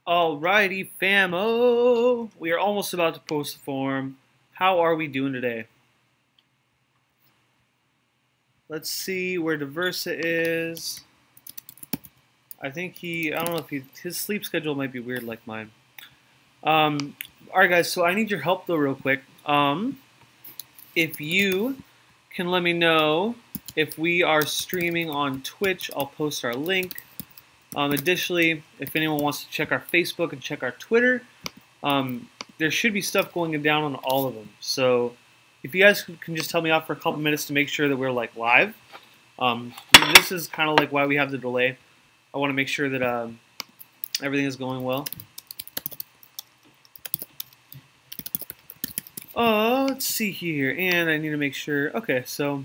Alrighty, famo. We are almost about to post the form. How are we doing today? Let's see where DIVERSA is. I don't know if his sleep schedule might be weird like mine. Alright guys, so I need your help though real quick. If you can let me know if we are streaming on Twitch, I'll post our link. Additionally, if anyone wants to check our Facebook and check our Twitter, there should be stuff going down on all of them. So if you guys can just help me out for a couple minutes to make sure that we're like live. This is kind of like why we have the delay. I want to make sure that everything is going well. Let's see here, and I need to make sure. Okay, so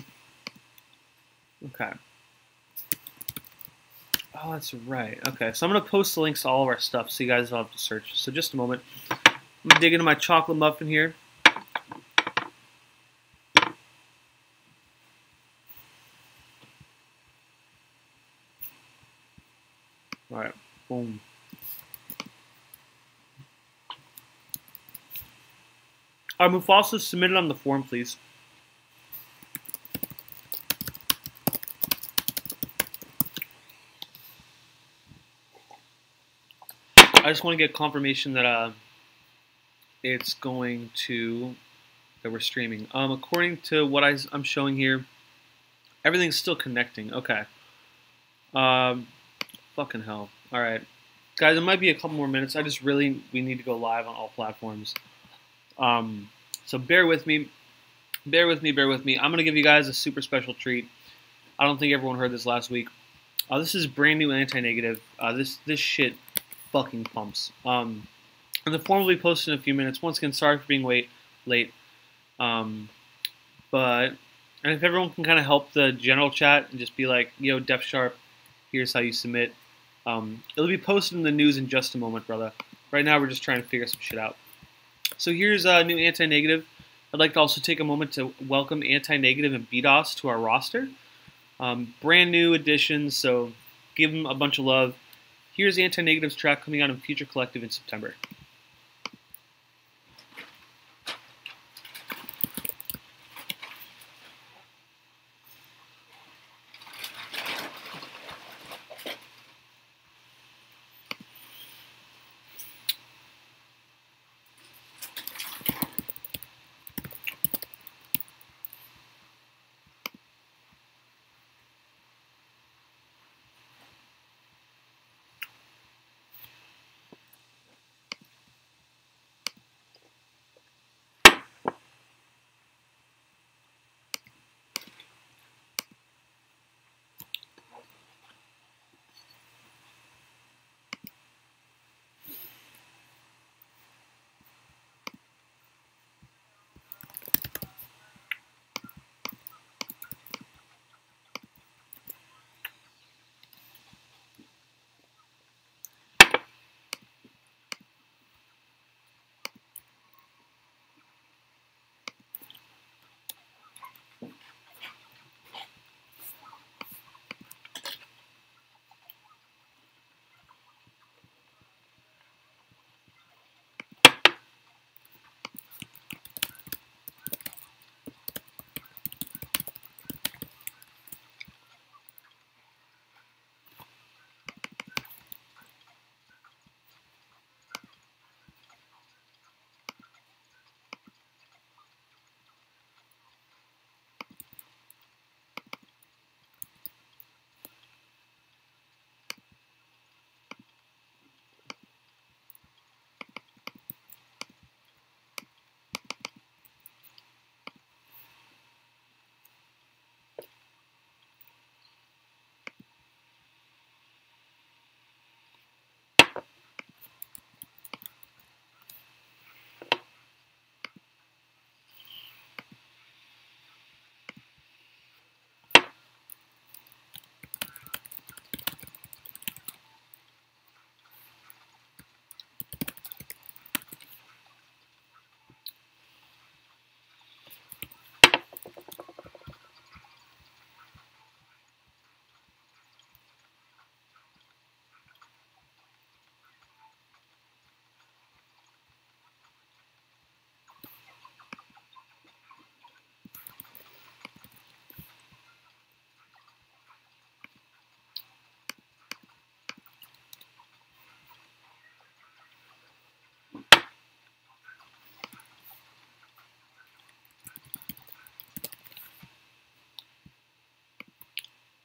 okay. Oh, that's right. Okay, so I'm going to post the links to all of our stuff so you guys don't have to search. So just a moment. I'm going to dig into my chocolate muffin here. All right, boom. All right, Mufasa, submit it on the form, please. I just want to get confirmation that it's going to that we're streaming. According to what I'm showing here, everything's still connecting. Okay. Fucking hell. All right, guys, it might be a couple more minutes. We need to go live on all platforms. So bear with me. Bear with me. Bear with me. I'm gonna give you guys a super special treat. I don't think everyone heard this last week. This is brand new anti-negative. This shit fucking pumps. And the form will be posted in a few minutes. Once again, sorry for being late. But if everyone can kind of help the general chat and just be like, yo, Def Sharp, here's how you submit. It'll be posted in the news in just a moment, brother. Right now, we're just trying to figure some shit out. So here's a new anti-negative. I'd like to also take a moment to welcome anti-negative and BDOS to our roster. Brand new additions, so give them a bunch of love. Here's Anti-Negative's track coming out in Phuture Collective in September.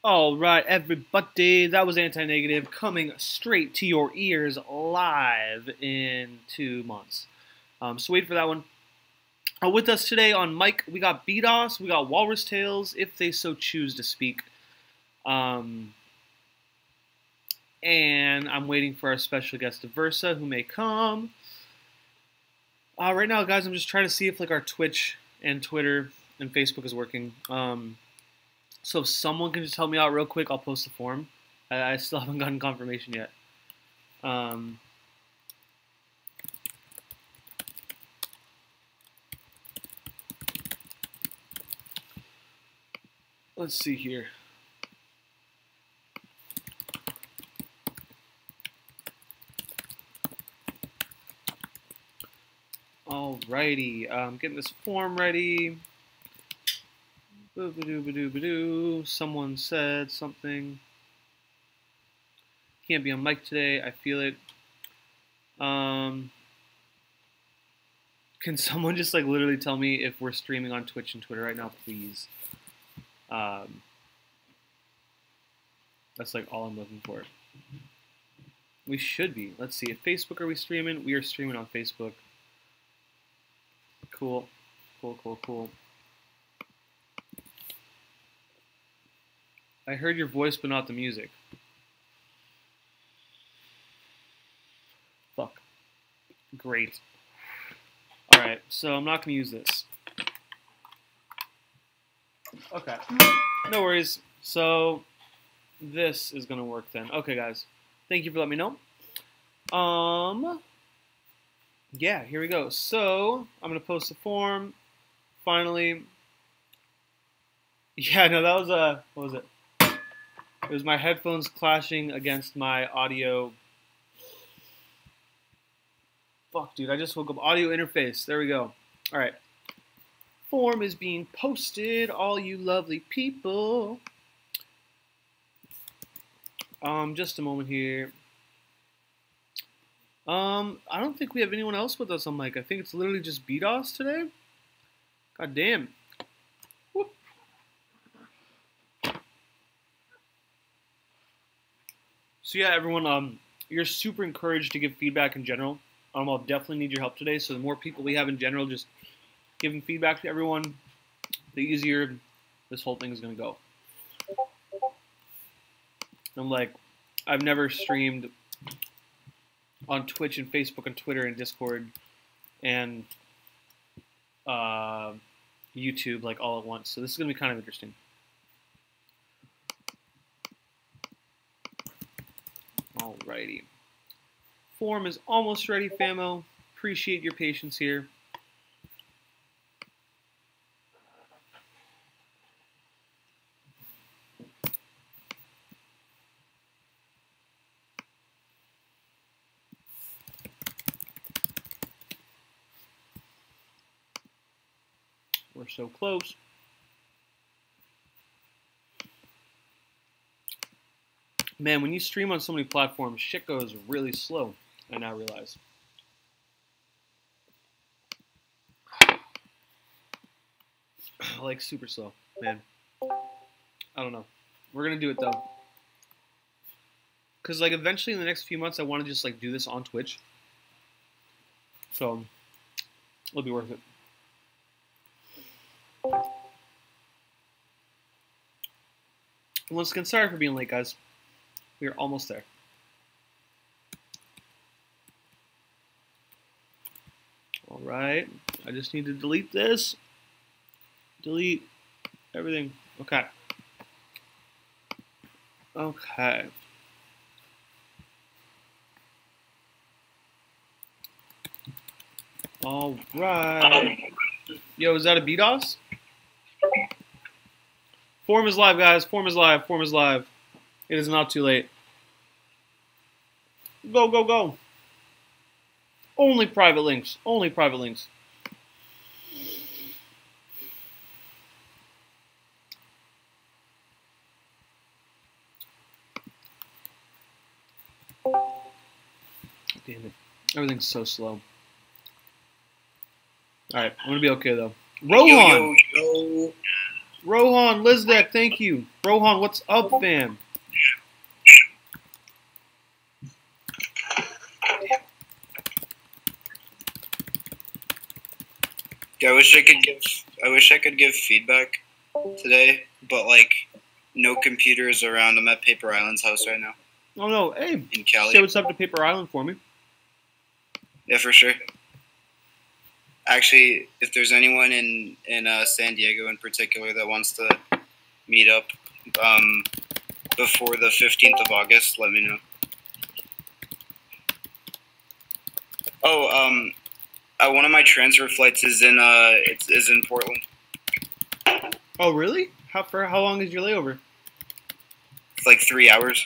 Alright, everybody, that was Anti-Negative coming straight to your ears live in 2 months. So wait for that one. With us today on mic, we got BDOS, we got Walrus Tales, if they so choose to speak. And I'm waiting for our special guest, DIVERSA, who may come. Right now, guys, I'm just trying to see if like our Twitch and Twitter and Facebook is working. So if someone can just help me out real quick, I'll post the form. I still haven't gotten confirmation yet. Let's see here. Alrighty, getting this form ready. Boo-ba-doo-ba-doo-ba-doo. Someone said something. Can't be on mic today. I feel it. Can someone just like literally tell me if we're streaming on Twitch and Twitter right now, please? That's like all I'm looking for. We should be. Let's see. If Facebook, are we streaming? We are streaming on Facebook. Cool. Cool, cool, cool. I heard your voice, but not the music. Fuck. Great. Alright, so I'm not going to use this. Okay. No worries. So, this is going to work then. Okay, guys. Thank you for letting me know. Yeah, here we go. So, I'm going to post the form. Finally. Yeah, no, that was what was it? It was my headphones clashing against my audio. Fuck, dude, I just woke up. Audio interface. There we go. All right. Form is being posted, all you lovely people. Just a moment here. I don't think we have anyone else with us on mic. I think it's literally just BDOS today. God damn. Whoop. So yeah, everyone, you're super encouraged to give feedback in general. I'll definitely need your help today. So the more people we have in general, just giving feedback to everyone, the easier this whole thing is going to go. I'm like, I've never streamed on Twitch and Facebook and Twitter and Discord and YouTube like all at once. So this is going to be kind of interesting. Alrighty. Form is almost ready, famo. Appreciate your patience here. We're so close. Man, when you stream on so many platforms, shit goes really slow, I now realize. Like, super slow, man. I don't know. We're gonna do it, though. Because, like, eventually in the next few months, I want to just, like, do this on Twitch. So, it'll be worth it. Once again, sorry for being late, guys. We are almost there. All right. I just need to delete this. Delete everything. Okay. Okay. All right. Yo, is that a BDOS? Form is live, guys. Form is live. Form is live. It is not too late. Go, go, go. Only private links. Only private links. Damn it. Everything's so slow. Alright, I'm gonna be okay though. Rohan! Yo, yo, yo. Rohan, Lizdek, thank you. Rohan, what's up, fam? Yeah, I wish I could give feedback today, but like no computers around. I'm at Paper Island's house right now. Oh no, hey, in Cali. say what's up to Paper Island for me. Yeah, for sure. Actually, if there's anyone in San Diego in particular that wants to meet up before the 15th of August, let me know. Oh, one of my transfer flights is in Portland. Oh really? How long is your layover? It's like 3 hours.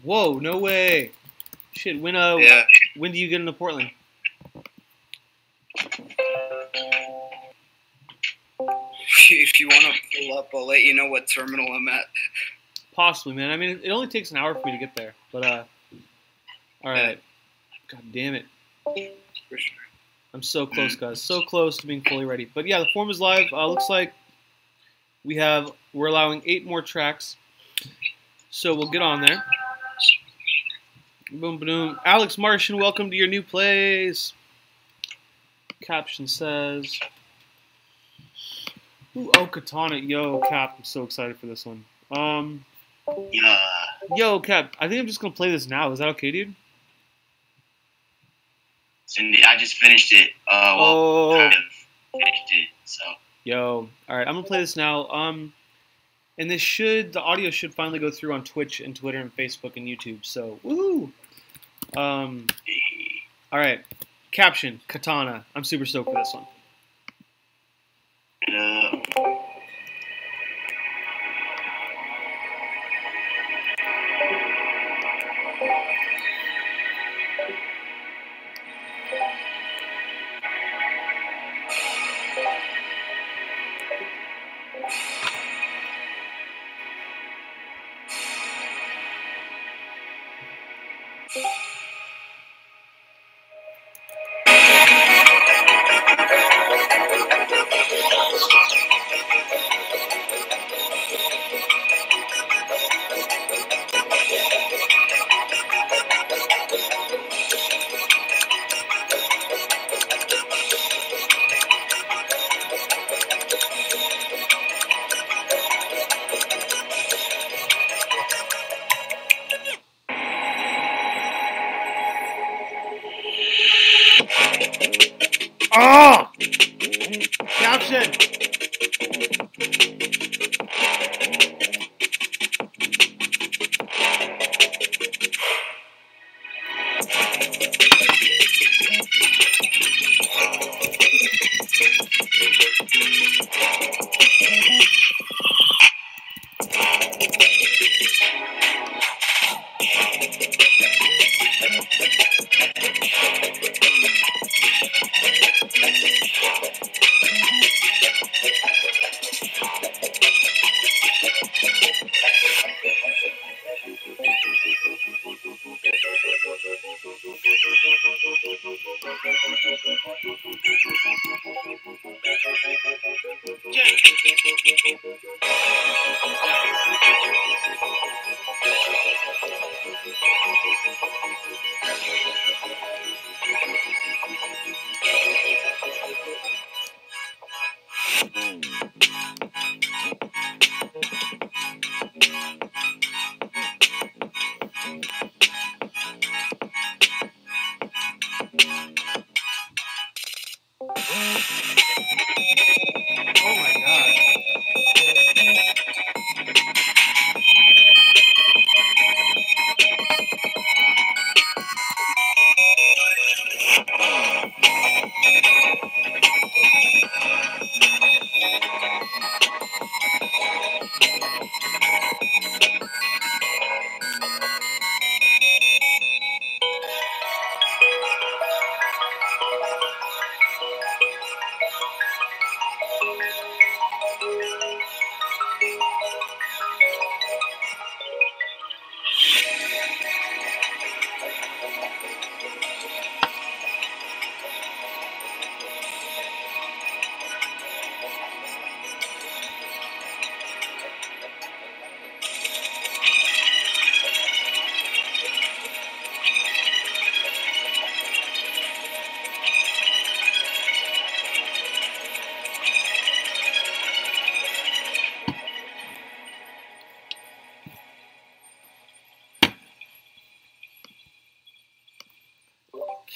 Whoa, no way. Shit, when Yeah. when do you get into Portland? If you want to pull up, I'll let you know what terminal I'm at. Possibly, man. I mean, it only takes an hour for me to get there. But all right. God damn it. For sure. I'm so close, guys. So close to being fully ready. But yeah, the form is live. Looks like we're allowing 8 more tracks. So we'll get on there. Boom, boom. Alex Martian, welcome to your new place. Capshun says, ooh, oh, Katana. Yo, Cap, I'm so excited for this one. Yeah. Yo, Cap, I think I'm just going to play this now. Is that okay, dude? Cindy, I just finished it. Kind of finished it, so. Yo, all right, I'm going to play this now. And the audio should finally go through on Twitch and Twitter and Facebook and YouTube. So, woohoo! All right, Capshun, Katana. I'm super stoked for this one. Oh! Capshun!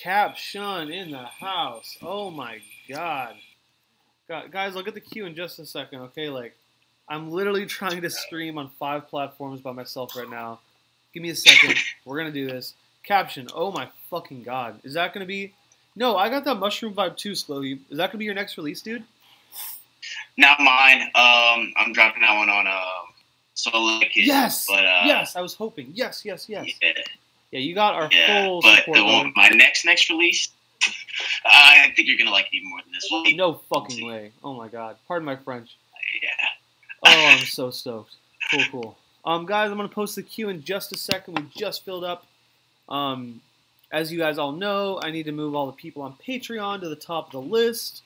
Capshun in the house. Oh my god. Guys, I'll get the queue in just a second, okay? Like, I'm literally trying to stream on 5 platforms by myself right now. Give me a second. We're gonna do this. Caption. Oh my fucking god. Is that gonna be... No, I got that Mushroom Vibe too, Slowly. Is that gonna be your next release, dude? Not mine. I'm dropping that one on Solo Kid. Yes! But, yes, I was hoping. Yes. Yeah. Yeah, you got our full but support. My next release, I think you're gonna like it even more than this one. No fucking way. Oh my god. Pardon my French. Yeah. Oh, I'm so stoked. Cool. Guys, I'm gonna post the queue in just a second. We just filled up. As you guys all know, I need to move all the people on Patreon to the top of the list.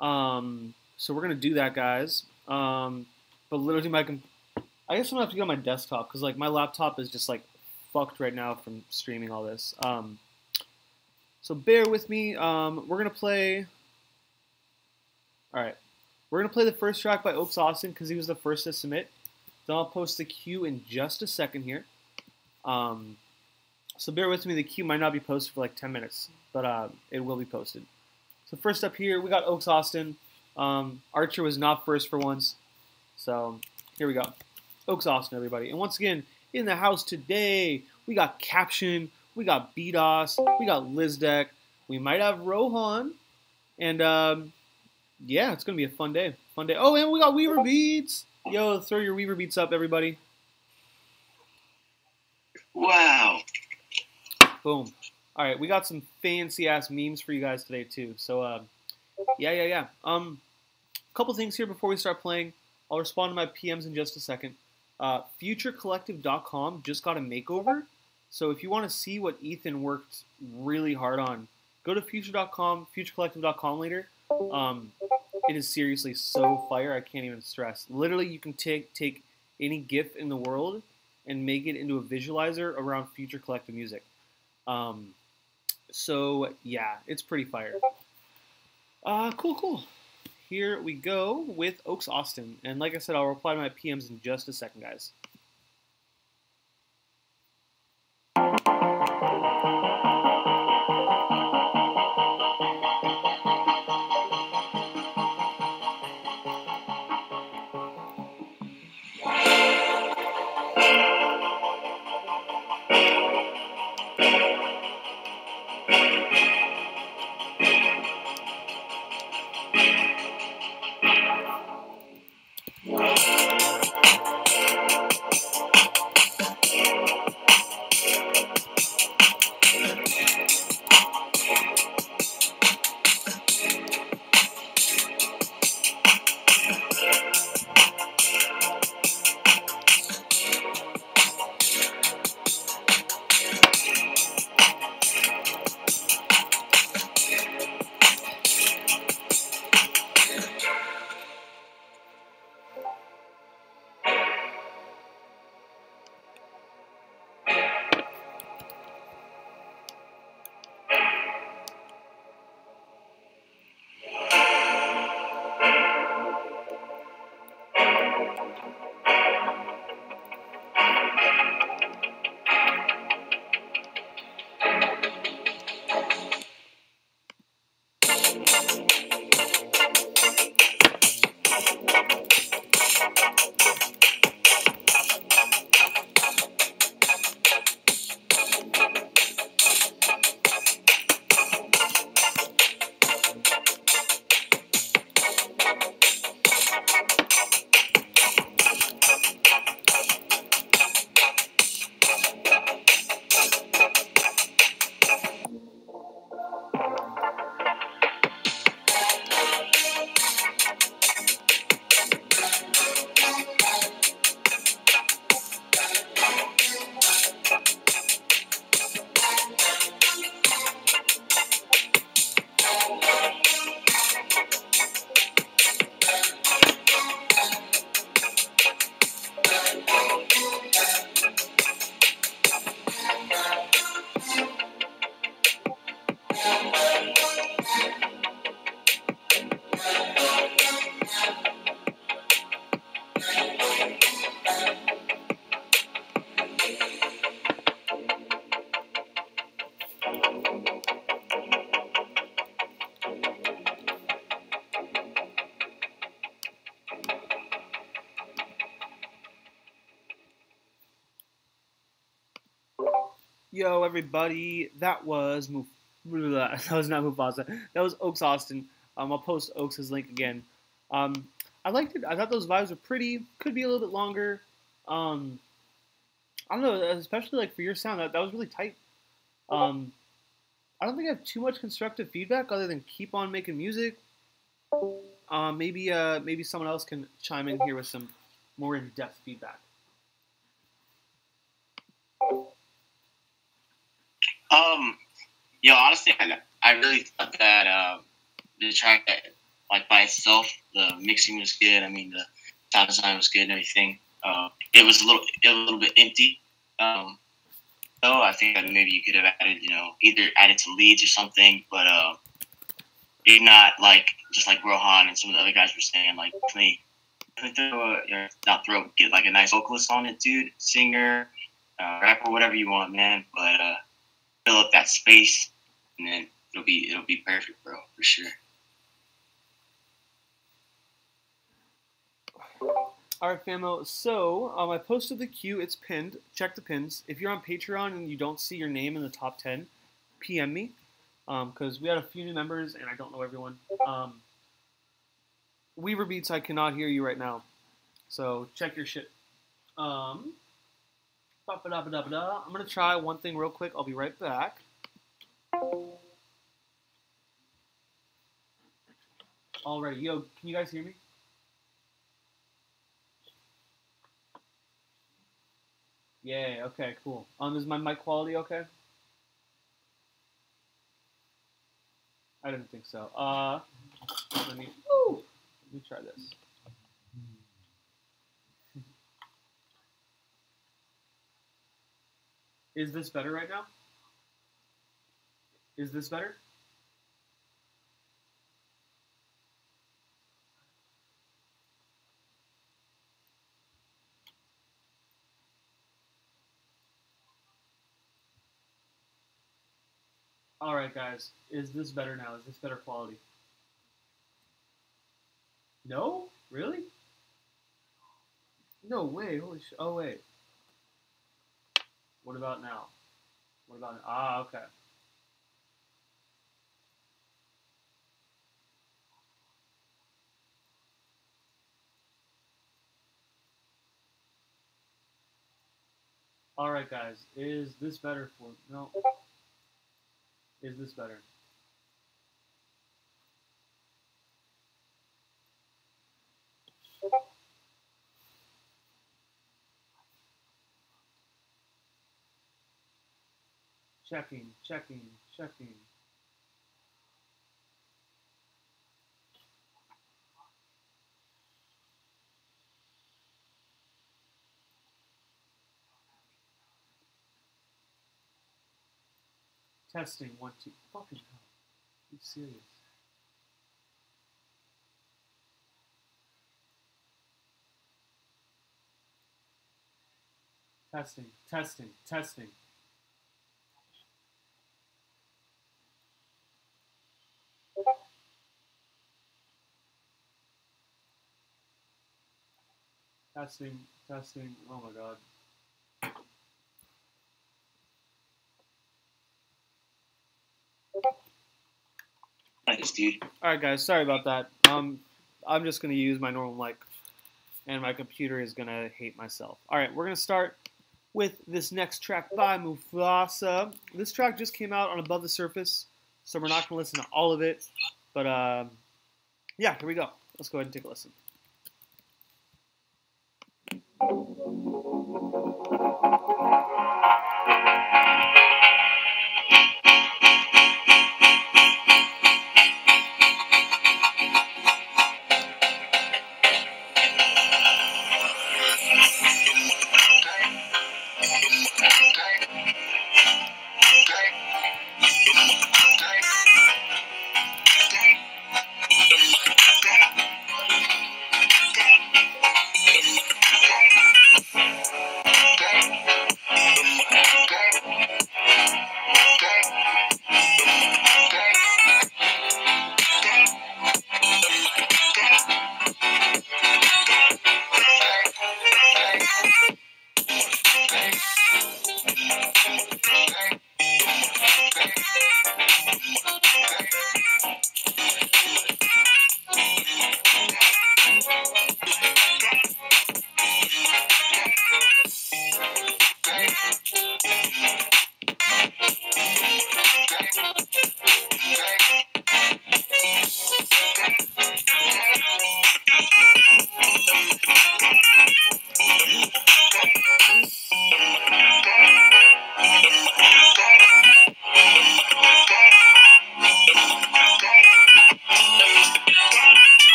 So we're gonna do that, guys. But literally, I guess I'm gonna have to go on my desktop because like my laptop is just like fucked right now from streaming all this. So bear with me. We're gonna play. All right, we're gonna play the first track by Oaks Austin because he was the first to submit. Then I'll post the queue in just a second here. So bear with me. The queue might not be posted for like 10 minutes, but it will be posted. So first up here, we got Oaks Austin. Archer was not first for once. So here we go. Oaks Austin, everybody. And once again, in the house today, we got Capshun, we got BDOS, we got Lizdek, we might have Rohan, and yeah, it's gonna be a fun day. Oh, and we got Weaver Beats. Yo, throw your Weaver Beats up, everybody. Wow. Boom. All right, we got some fancy ass memes for you guys today too. So yeah. Couple things here before we start playing. I'll respond to my PMs in just a second. FutureCollective.com just got a makeover. So if you want to see what Ethan worked really hard on, go to future.com, futurecollective.com later. It is seriously so fire, I can't even stress. Literally, you can take any GIF in the world and make it into a visualizer around Future Collective music. So yeah, it's pretty fire. Cool. Here we go with Oaks Austin. And like I said, I'll reply to my PMs in just a second, guys. Yo, everybody, that was that was not Mufasa. That was Oaks Austin. I'll post Oaks' link again. I liked it. I thought those vibes were pretty. Could be a little bit longer. I don't know, especially like for your sound, that was really tight. I don't think I have too much constructive feedback other than keep on making music. Maybe someone else can chime in here with some more in-depth feedback. Honestly, I really thought that the track, like by itself, the mixing was good. I mean, the sound design was good and everything. It was a little bit empty. So I think that maybe you could have added, either added some leads or something, but if not, like just like Rohan and some of the other guys were saying, like can they get like a nice vocalist on it, dude, singer, rapper, whatever you want, man, but fill up that space, and then it'll be perfect, bro, for sure. All right, famo. So I posted the queue. It's pinned. Check the pins. If you're on Patreon and you don't see your name in the top 10, PM me, because we had a few new members and I don't know everyone. Weaver Beats, I cannot hear you right now, so check your shit. I'm gonna try one thing real quick. I'll be right back. Alrighty, yo, can you guys hear me? Yeah, okay, cool. Is my mic quality okay? I didn't think so. Let me try this. Is this better right now? Is this better? Alright, guys. Is this better now? Is this better quality? No? Really? No way. Holy shit. Oh, wait. What about now? What about now? Ah, okay. Alright, guys. Is this better for... No. Is this better? Checking. Testing, 1, 2. Fucking hell. Are you serious? Testing. Testing. Testing. Oh my god. Nice, dude. Alright, guys. Sorry about that. I'm just going to use my normal mic, and my computer is going to hate myself. Alright, we're going to start with this next track by Mufasa. This track just came out on Above the Surface, so we're not going to listen to all of it. But, yeah, here we go. Let's go ahead and take a listen.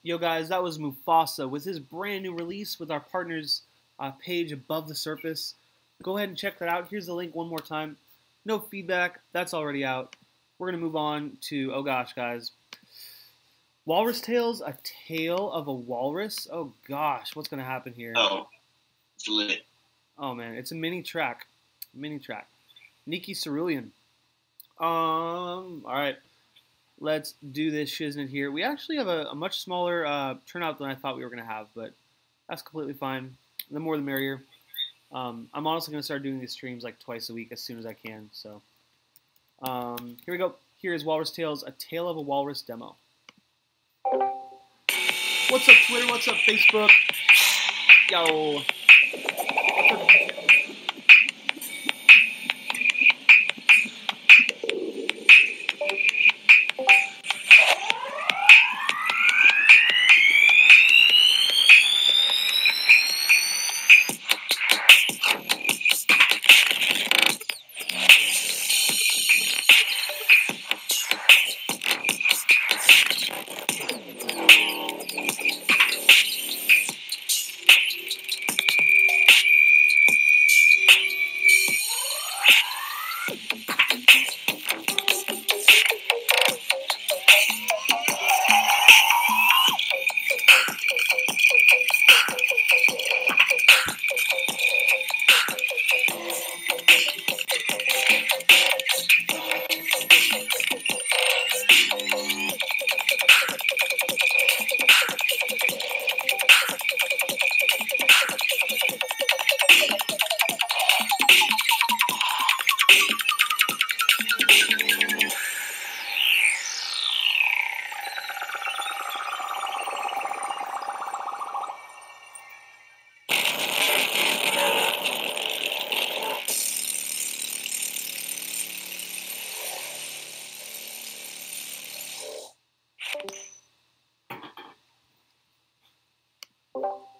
Yo guys, that was Mufasa with his brand new release with our partners page above the surface. Go ahead and check that out. Here's the link one more time. No feedback, that's already out. We're going to move on to, oh gosh guys, Walrus Tales, A Tale of a Walrus. Oh gosh, what's going to happen here? Oh, it's lit. Oh man, it's a mini track. Nikki Cerulean. Alright. Let's do this shiznit here. We actually have a much smaller turnout than I thought we were going to have, but that's completely fine. The more the merrier. I'm honestly going to start doing these streams like twice a week as soon as I can. So here we go. Here is Walrus Tales, A Tale of a Walrus demo. What's up, Twitter? What's up, Facebook? Yo. What's up?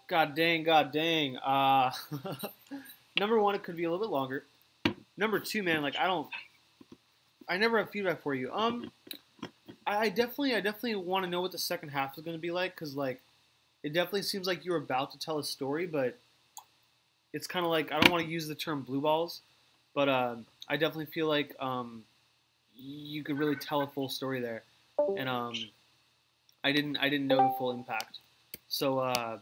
God dang. Number one, it could be a little bit longer. Number two, man, like I never have feedback for you. I definitely want to know what the second half is going to be like, because like it definitely seems like you're about to tell a story, but it's kind of like, I don't want to use the term blue balls, but I definitely feel like you could really tell a full story there, and I didn't know the full impact. So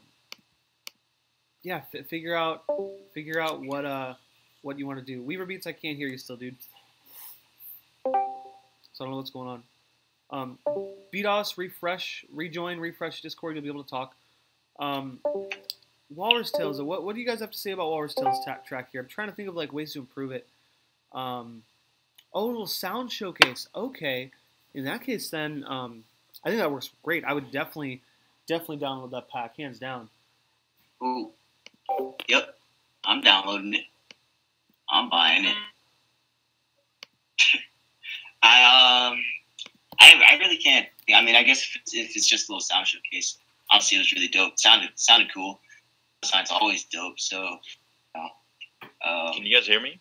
yeah, figure out what you want to do. Weaver Beats, I can't hear you still, dude. So I don't know what's going on. BDOS, rejoin, refresh Discord. You'll be able to talk. Walrus Tales. What do you guys have to say about Walrus Tales track here? I'm trying to think of like ways to improve it. Oh, a little sound showcase. Okay, in that case, then I think that works great. I would definitely download that pack, hands down. Ooh. Yep. I'm downloading it. I'm buying it. I really can't. I mean, I guess if it's just a little sound showcase, obviously it was really dope. Sounded cool. The sound's always dope. So, can you guys hear me?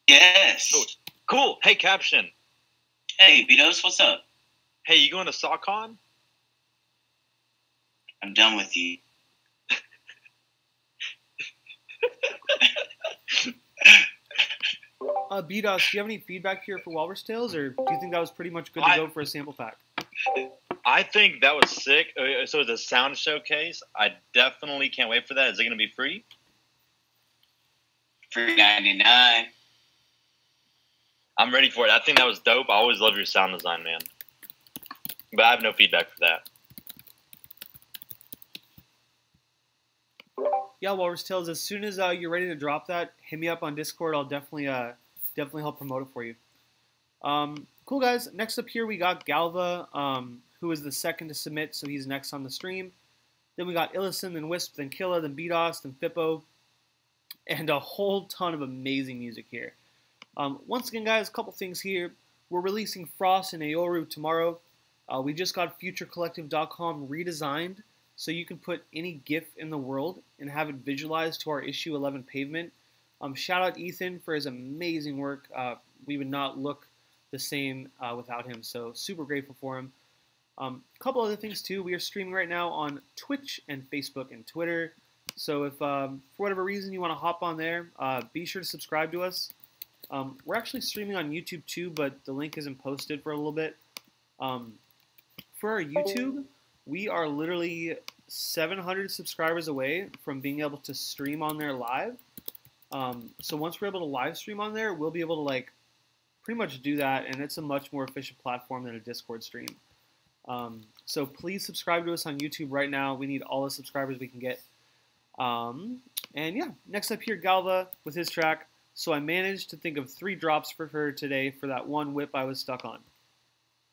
Yes. Oh, cool. Hey, Capshun. Hey, Beatos, what's up? Hey, you going to SawCon? I'm done with you. BDOS, do you have any feedback here for Walrus Tales, or do you think that was pretty much good to go for a sample pack? I think that was sick. So it's a sound showcase. I definitely can't wait for that. Is it going to be free? $3.99. I'm ready for it. I think that was dope. I always love your sound design, man. But I have no feedback for that. Yeah, Walrus Tales, as soon as you're ready to drop that, hit me up on Discord. I'll definitely help promote it for you. Cool, guys. Next up here, we got Galva, who is the second to submit, so he's next on the stream. Then we got Illison, then Wisp, then Killa, then BDOS, then Fippo, and a whole ton of amazing music here. Once again, guys, a couple things here. We're releasing Frost and Aoru tomorrow. We just got FutureCollective.com redesigned, so you can put any GIF in the world and have it visualized to our issue 11 pavement. Shout out Ethan for his amazing work. We would not look the same without him, so super grateful for him. A couple other things too. We are streaming right now on Twitch and Facebook and Twitter. So if for whatever reason you want to hop on there, be sure to subscribe to us. We're actually streaming on YouTube too, but the link isn't posted for a little bit. For our YouTube, we are literally 700 subscribers away from being able to stream on there live. So once we're able to live stream on there, we'll be able to like pretty much do that, and it's a much more efficient platform than a Discord stream. So please subscribe to us on YouTube right now. We need all the subscribers we can get. And yeah, next up here, Galva with his track. So I managed to think of 3 drops for her today for that one whip I was stuck on.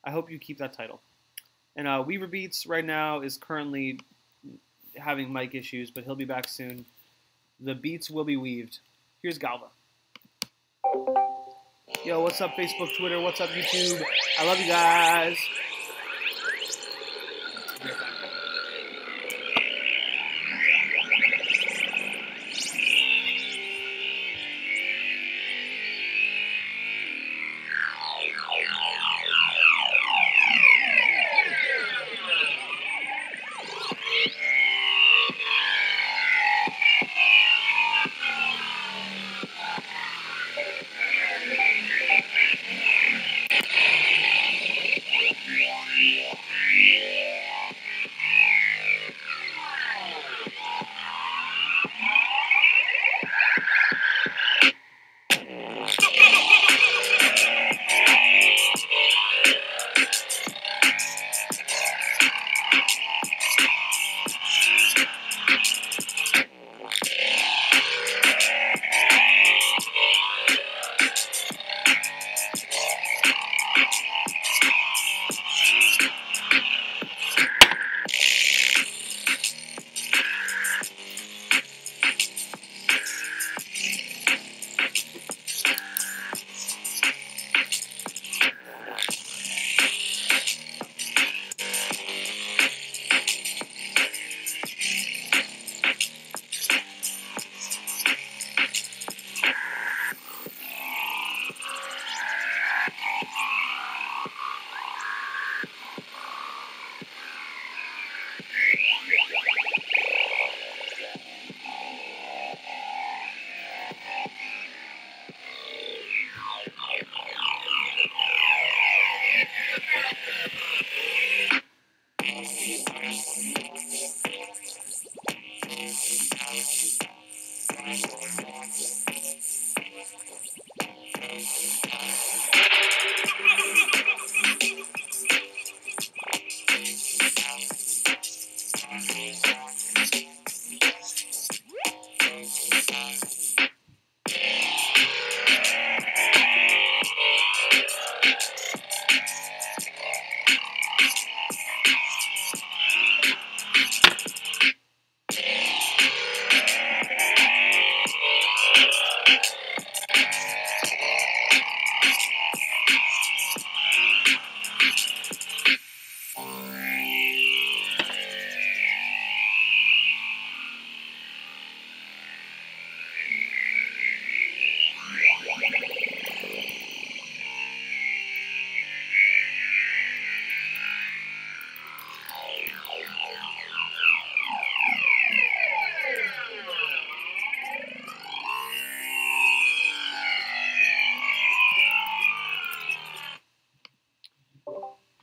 I hope you keep that title. And Weaver Beats right now is currently having mic issues, but he'll be back soon. The beats will be weaved. Here's Galva. Yo, what's up Facebook, Twitter? What's up YouTube? I love you guys.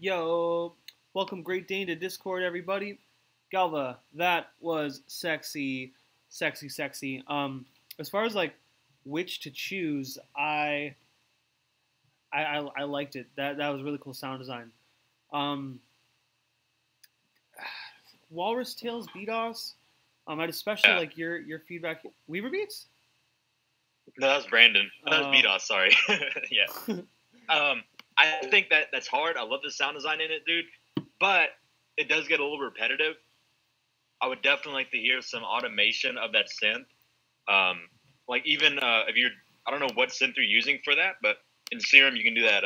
Yo, welcome Great Dane to Discord, everybody. Galva, that was sexy, sexy, sexy. As far as like which to choose, I liked it. That was really cool sound design. Walrus Tales, BDOS. I'd especially like your feedback. Weaver Beats? No, that was Brandon. That was BDOS, sorry. Yeah. I think that's hard. I love the sound design in it, dude. But it does get a little repetitive. I would definitely like to hear some automation of that synth. Like even if you're, I don't know what synth you're using for that, but in Serum you can do that,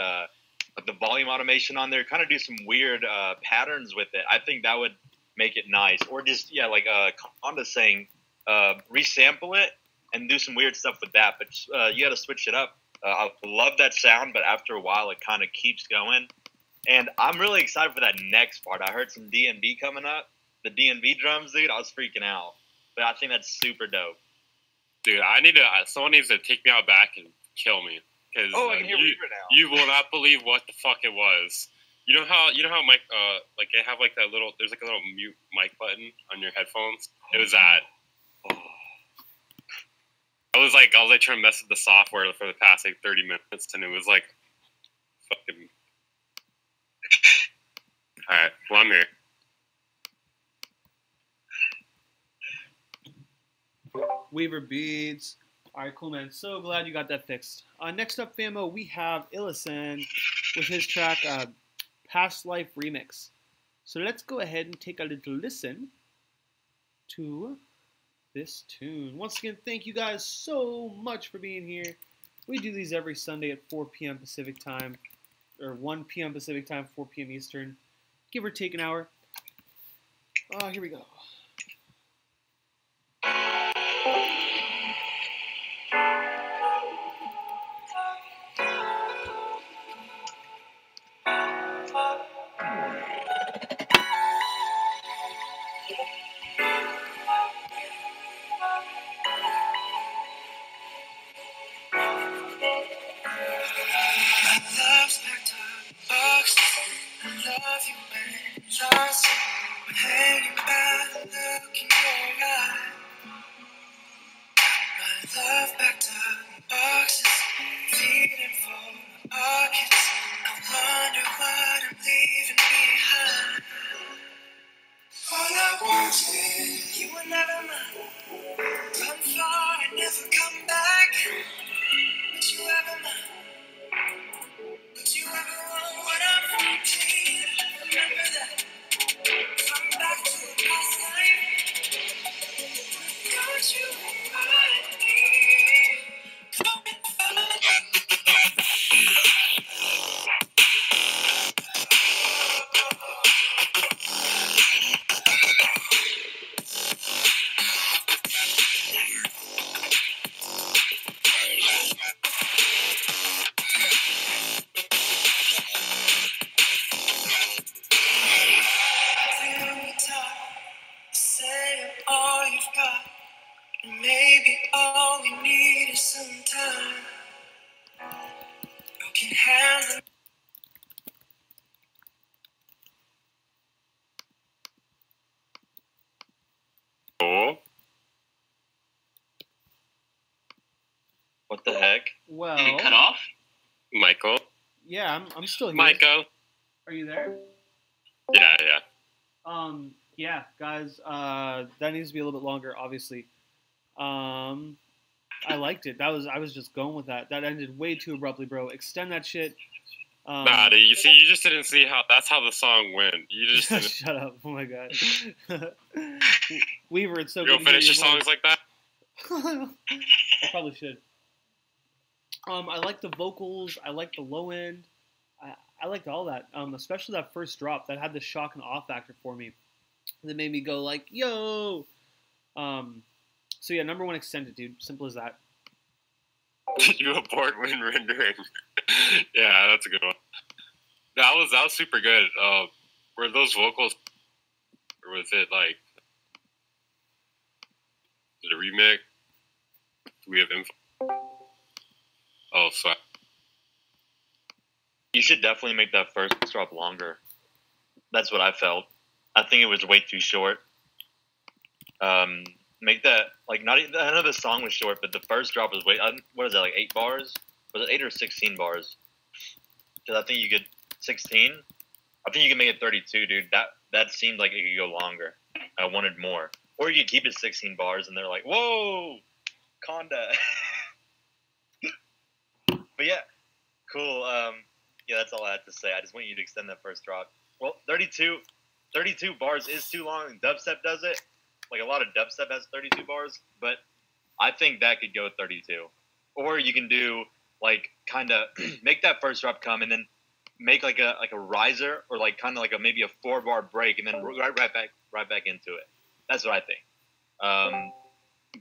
like the volume automation on there. Kind of do some weird patterns with it. I think that would make it nice, or just like Conda's saying, resample it and do some weird stuff with that. But you got to switch it up. I love that sound, but after a while, it kind of keeps going. And I'm really excited for that next part. I heard some D&B coming up. The D&B drums, dude, I was freaking out. But I think that's super dope. Dude, someone needs to take me out back and kill me. Cause, I can hear Reaper now. You will not believe what the fuck it was. You know how Mike, like they have like that little, there's like a little mute mic button on your headphones? It was that. Oh. I was like trying to mess with the software for the past like 30 minutes, and it was like fucking. All right, well, I'm here. Weaver beads. All right, cool, man. So glad you got that fixed. Next up, famo, we have Illison with his track Past Life Remix. So let's go ahead and take a little listen to this tune. Once again, thank you guys so much for being here. We do these every Sunday at 4 p.m. Pacific time, or 1 p.m. Pacific time, 4 p.m. Eastern, give or take an hour. Here we go. What the heck? Well, did it cut off? Michael? Yeah, I'm still here. Michael? Are you there? Yeah. Yeah, guys, that needs to be a little bit longer, obviously. I liked it. I was just going with that. That ended way too abruptly, bro. Extend that shit. Nah, dude, you see, you just didn't see that's how the song went. You just didn't. Shut up. Oh my god. Weaver, it's so You good don't to hear finish your songs voice. like that? I probably should. I like the vocals. I like the low end. I liked all that. Especially that first drop that had the shock and awe factor for me. That made me go like, yo. So yeah, number one extended, dude. Simple as that. You abort when rendering. Yeah, that's a good one. That was super good. Were those vocals, or was it like, is it a remix? Do we have info? Oh, sorry. You should definitely make that first drop longer. That's what I felt. I think it was way too short. Make that, like, not. I know the song was short, but the first drop was way. What is that, like 8 bars? Was it 8 or 16 bars? Because I think you could 16. I think you can make it 32, dude. That seemed like it could go longer. I wanted more, or you could keep it 16 bars, and they're like, whoa, Conda. But yeah, cool. Yeah, that's all I had to say. I just want you to extend that first drop. Well, 32 bars is too long. Dubstep does it. Like, a lot of dubstep has 32 bars, but I think that could go 32. Or you can do, like, kind of make that first drop come, and then make like a riser or like kind of like maybe a 4-bar break and then right back into it. That's what I think.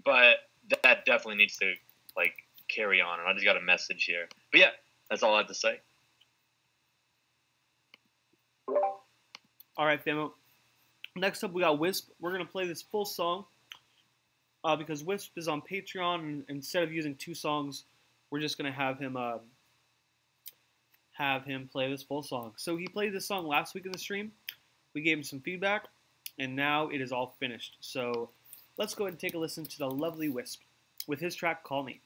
But that definitely needs to like carry on. And I just got a message here. But yeah, that's all I have to say. All right, famo. Next up, we got Wisp. We're gonna play this full song because Wisp is on Patreon, and instead of using 2 songs, we're just gonna have him play this full song. So he played this song last week in the stream. We gave him some feedback, and now it is all finished. So let's go ahead and take a listen to the lovely Wisp with his track "Call Me."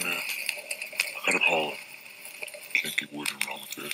Man, I gotta call it. Can't keep waiting around with this.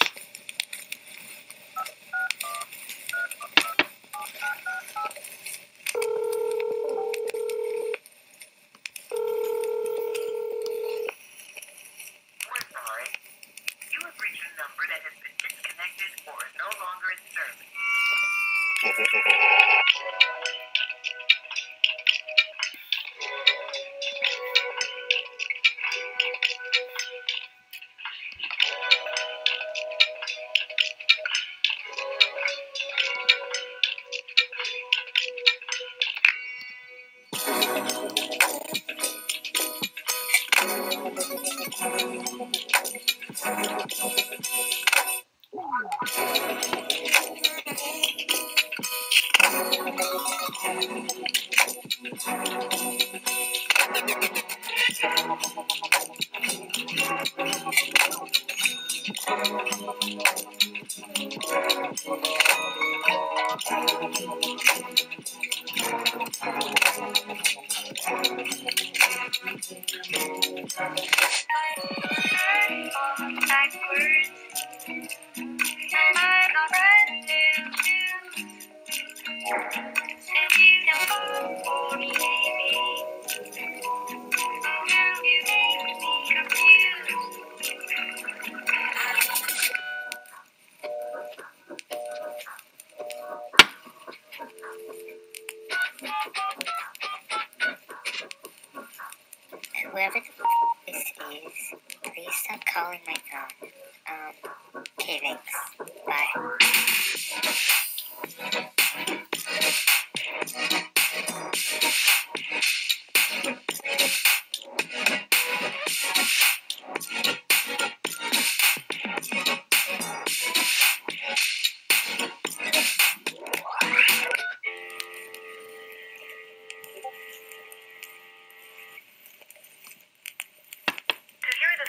Whoever this is, please stop calling my phone. Okay, thanks. Bye.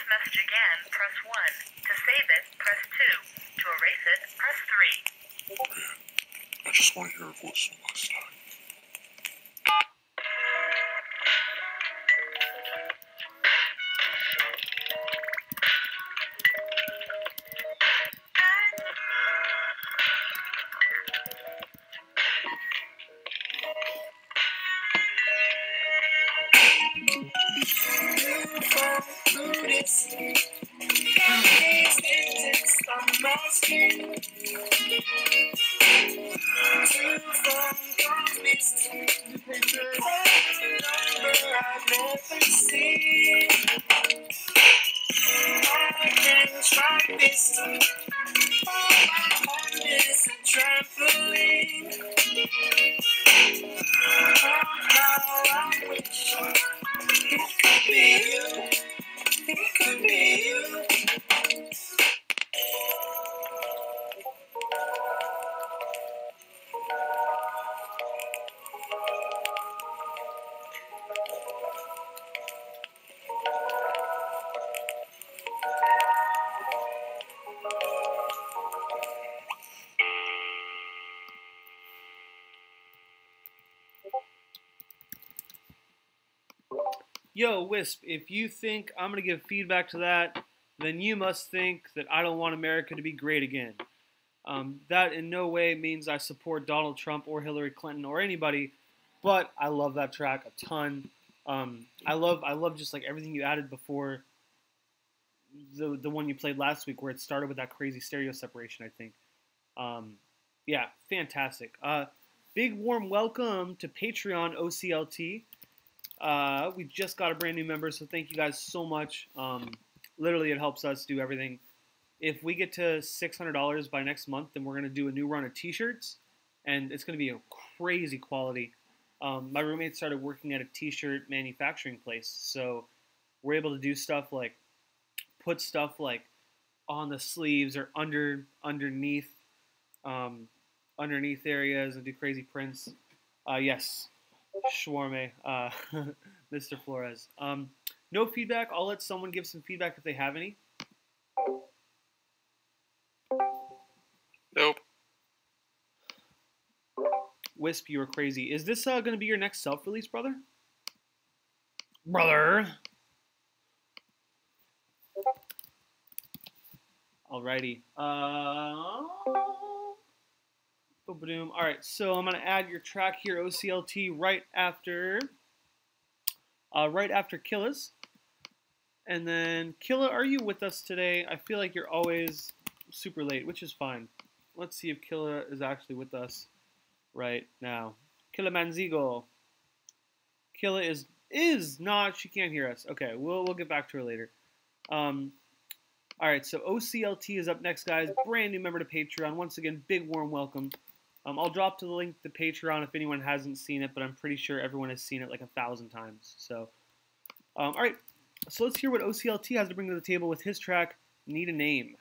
message again, press 1. To save it, press 2. To erase it, press 3. Okay. I just want to hear her voice one last time. Yo, Wisp, if you think I'm going to give feedback to that, then you must think that I don't want America to be great again. That in no way means I support Donald Trump or Hillary Clinton or anybody, but I love that track a ton. I love just like everything you added before the one you played last week where it started with that crazy stereo separation, I think. Yeah, fantastic. Big warm welcome to Patreon OCLT. We just got a brand new member, so thank you guys so much. literally it helps us do everything. If we get to $600 by next month, then we're going to do a new run of t-shirts, and it's going to be a crazy quality. My roommate started working at a t-shirt manufacturing place, so we're able to do stuff like put stuff like on the sleeves or underneath areas and do crazy prints. Yes, Shawarme, Mr. Flores. No feedback. I'll let someone give some feedback if they have any. Nope. Wisp, you were crazy. Is this going to be your next self-release, brother? Brother. Alrighty. Boom. All right, so I'm gonna add your track here, OCLT, right after Killa's. And then Killa, are you with us today? I feel like you're always super late, which is fine. Let's see if Killa is actually with us right now. Killa Manzigo. Killa is not. She can't hear us. Okay, we'll get back to her later. All right, so OCLT is up next, guys. Brand new member to Patreon. Once again, big warm welcome. I'll drop the link to Patreon if anyone hasn't seen it, but I'm pretty sure everyone has seen it like 1,000 times. So, all right, so let's hear what OCLT has to bring to the table with his track, Need a Name.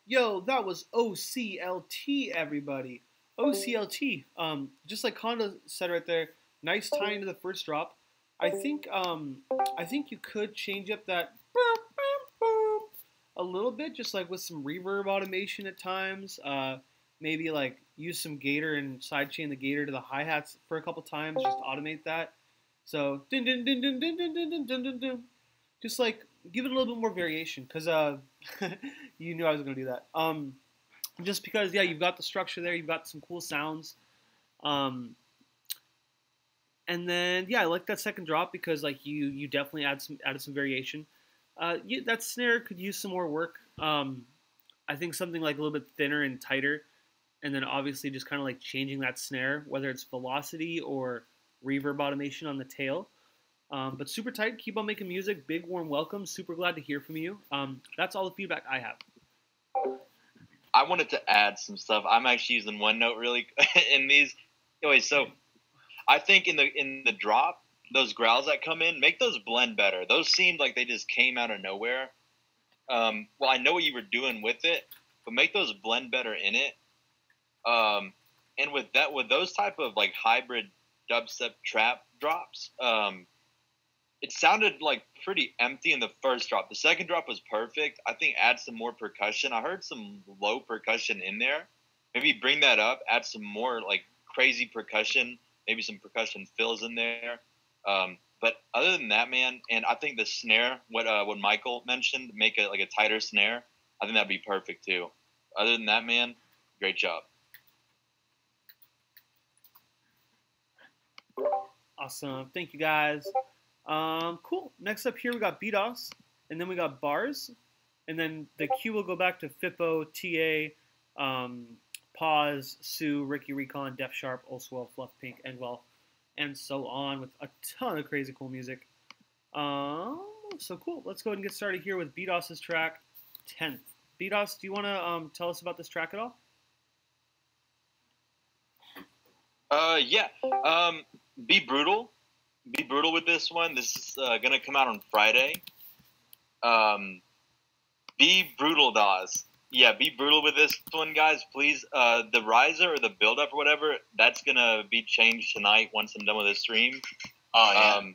Yo, that was OCLT, everybody. OCLT. Just like Honda said right there, nice tie into the first drop. I think you could change up that a little bit, just like with some reverb automation at times. Maybe like use some gator and sidechain the gator to the hi-hats for a couple times, just automate that. So dun dun dun dun dun dun dun dun dun dun. Just like give it a little bit more variation, because you knew I was gonna do that. Just because, yeah, you've got the structure there, you've got some cool sounds. And then, yeah, I like that second drop because like you definitely added some variation. Yeah, that snare could use some more work. I think something like a little bit thinner and tighter, and then obviously just kind of like changing that snare, whether it's velocity or reverb automation on the tail. But super tight. Keep on making music. Big warm welcome. Super glad to hear from you. That's all the feedback I have. I wanted to add some stuff. I'm actually using OneNote really in these. Anyway, so I think in the drop, those growls that come in, make those blend better. Those seemed like they just came out of nowhere. Well, I know what you were doing with it, but make those blend better in it. And with those type of like hybrid dubstep trap drops, it sounded like pretty empty in the first drop. The second drop was perfect. I think add some more percussion. I heard some low percussion in there. Maybe bring that up. Add some more like crazy percussion. Maybe some percussion fills in there. But other than that, man, and I think the snare, what Michael mentioned, make it like a tighter snare. I think that'd be perfect too. Other than that, man, great job. Awesome. Thank you, guys. Cool. Next up here, we got BDOS, and then we got Bars, and then the queue will go back to Fippo, TA, Pause, Sue, Ricky Recon, Def Sharp, Oswell, Fluff Pink, Endwell, and so on, with a ton of crazy cool music. So cool. Let's go ahead and get started here with BDOS's track, 10th. BDOS, do you want to tell us about this track at all? Yeah. Be brutal. Be brutal with this one. This is gonna come out on Friday. Be brutal, DOS. Yeah, be brutal with this one, guys. Please. The riser or the build up or whatever, that's gonna be changed tonight once I'm done with the stream. Oh yeah.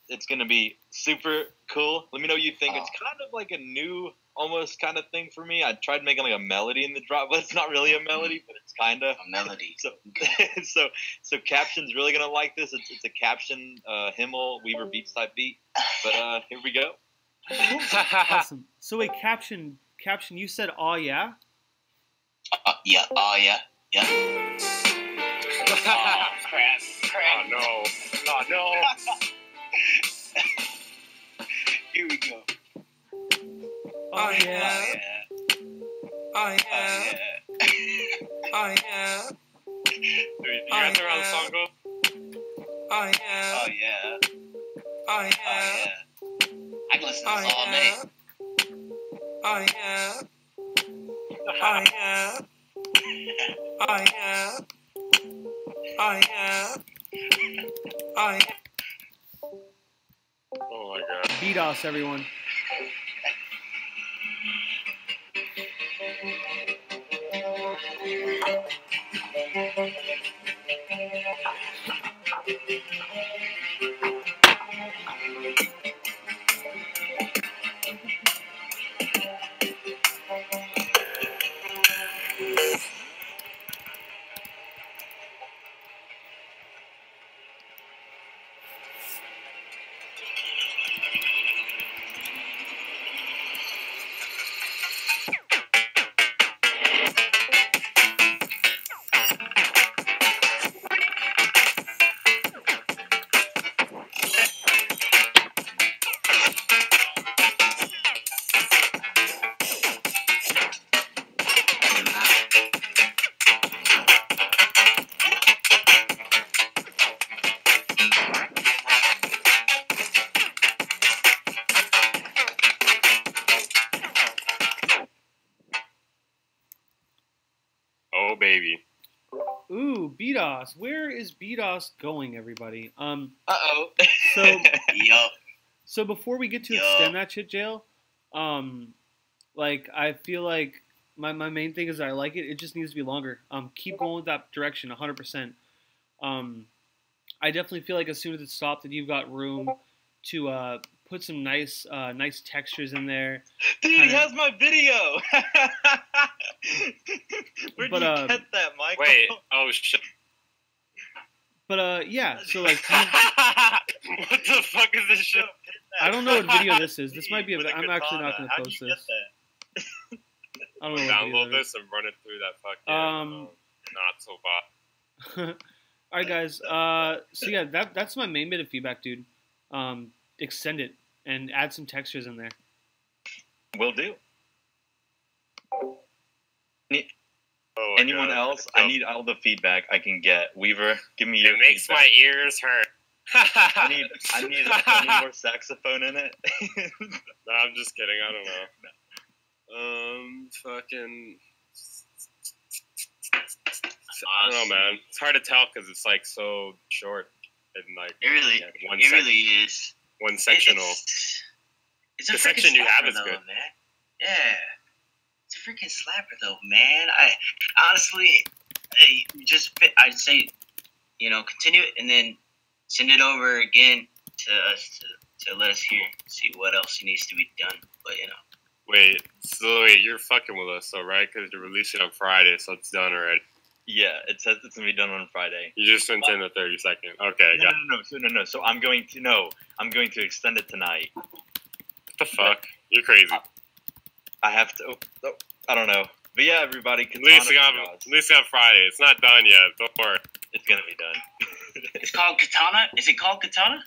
It's gonna be super cool. Let me know what you think. It's kind of like a new, almost kind of thing for me. I tried making like a melody in the drop, but it's not really a melody, but it's kind of A melody. So Capshun's really gonna like this. It's a Capshun Himmel Weaver Beats type beat. But here we go. Awesome. So wait, Capshun, you said, "Oh yeah." Yeah. Oh yeah. Yeah. Oh crap! Oh no! Oh no! Here we go. Oh yeah. yeah. Oh yeah. Oh yeah. Do you guys know how the song goes? Oh yeah. Oh yeah. Oh Oh yeah. yeah. I can listen to this all day. Oh yeah. Oh yeah. Oh yeah. Oh yeah. Oh yeah. Oh my god. BDOS, everyone. Oh baby. Ooh, BDOS. Where is BDOS going, everybody? Uh-oh. So Yup. So before we get to Yo. extend that shit, Jail, like I feel like my main thing is that I like it. It just needs to be longer. Keep going with that direction, 100%. I definitely feel like as soon as it stopped, that you've got room to put some nice textures in there. Dude, he has my video. Where'd But, you get that, Michael? Wait. Oh shit. But yeah, so like What the fuck is this shit? I don't know what video this is. This might be. With a I'm actually not going katana. to How'd post you this. get that? I don't know. What Download video this and run it through that fucking not so bot. All right, guys. So yeah, that's my main bit of feedback, dude. Extend it and add some textures in there. Will do. Oh, Anyone else? Oh. I need all the feedback I can get. Weaver, give me your It makes feedback. my ears hurt. I need more saxophone in it. No, I'm just kidding. I don't know. Fucking. I don't know, man. It's hard to tell because it's like so short and like It really, yeah, really is. one sectional. It's a The freaking section you have slapper is though, good. man. Yeah, it's a freaking slapper though, man. I honestly, I'd say, continue it and then send it over again to us to let us hear, see what else needs to be done. But Wait, you're fucking with us, though, right? Because you're releasing on Friday, so it's done already. Yeah, it says it's gonna be done on Friday. You just sent in the 30-second. Okay, No. So I'm going to extend it tonight. What the fuck? You're crazy. I have to. I don't know. But yeah, everybody. At least on Friday. It's not done yet. Don't worry. It's gonna be done. it's called Katana. Is it called Katana?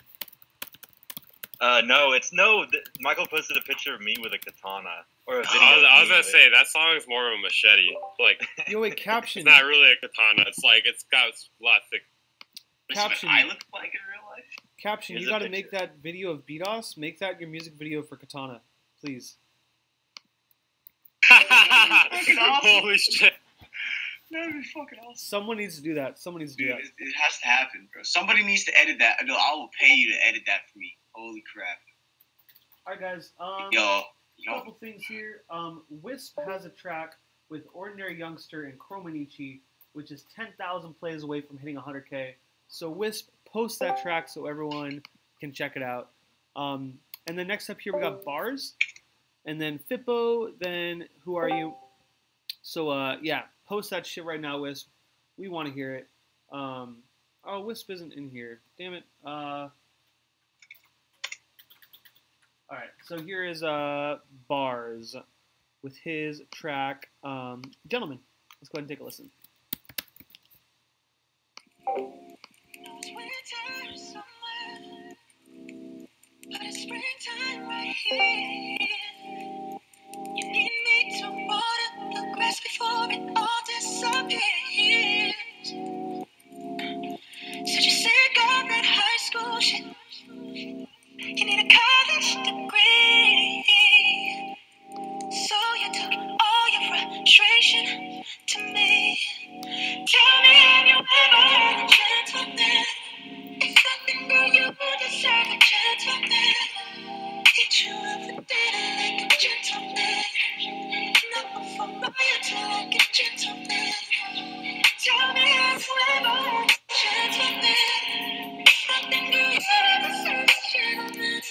No, Michael posted a picture of me with a katana or a video. I was gonna say that song is more of a machete. Like, Yo, wait, Capshun. it's not really a katana. It's like it's got a lot thick. Capshun. I look like in real life. Capshun, you gotta make that video of BDOS. Make that your music video for Katana, please. Fucking awesome. Holy shit! That'd be fucking awesome. Someone needs to do that. Someone needs to do Dude, that. it has to happen, bro. Somebody needs to edit that. No, I will pay you to edit that for me. Holy crap. All right, guys. Yo. Couple things here. Wisp has a track with Ordinary Youngster and Chromanichi, which is 10,000 plays away from hitting 100K. So Wisp, post that track so everyone can check it out. And then next up here we got Bars, and then Fippo. Then Who Are You? So yeah, post that shit right now, Wisp. We want to hear it. Oh, Wisp isn't in here. Damn it. All right, so here is Bars with his track, Gentlemen. Let's go ahead and take a listen. It's winter somewhere, but it's springtime right here. You need me to water the grass before it all disappears. Said you're sick of that high school shit. You need a college degree. So you took all your frustration to me. Tell me, have you ever had a gentleman? If nothing, girl, you deserve a gentleman. Get you up for dinner like a gentleman. Not for royalty like a gentleman. Tell me, have you ever had a gentleman? If nothing, girl, you deserve a gentleman.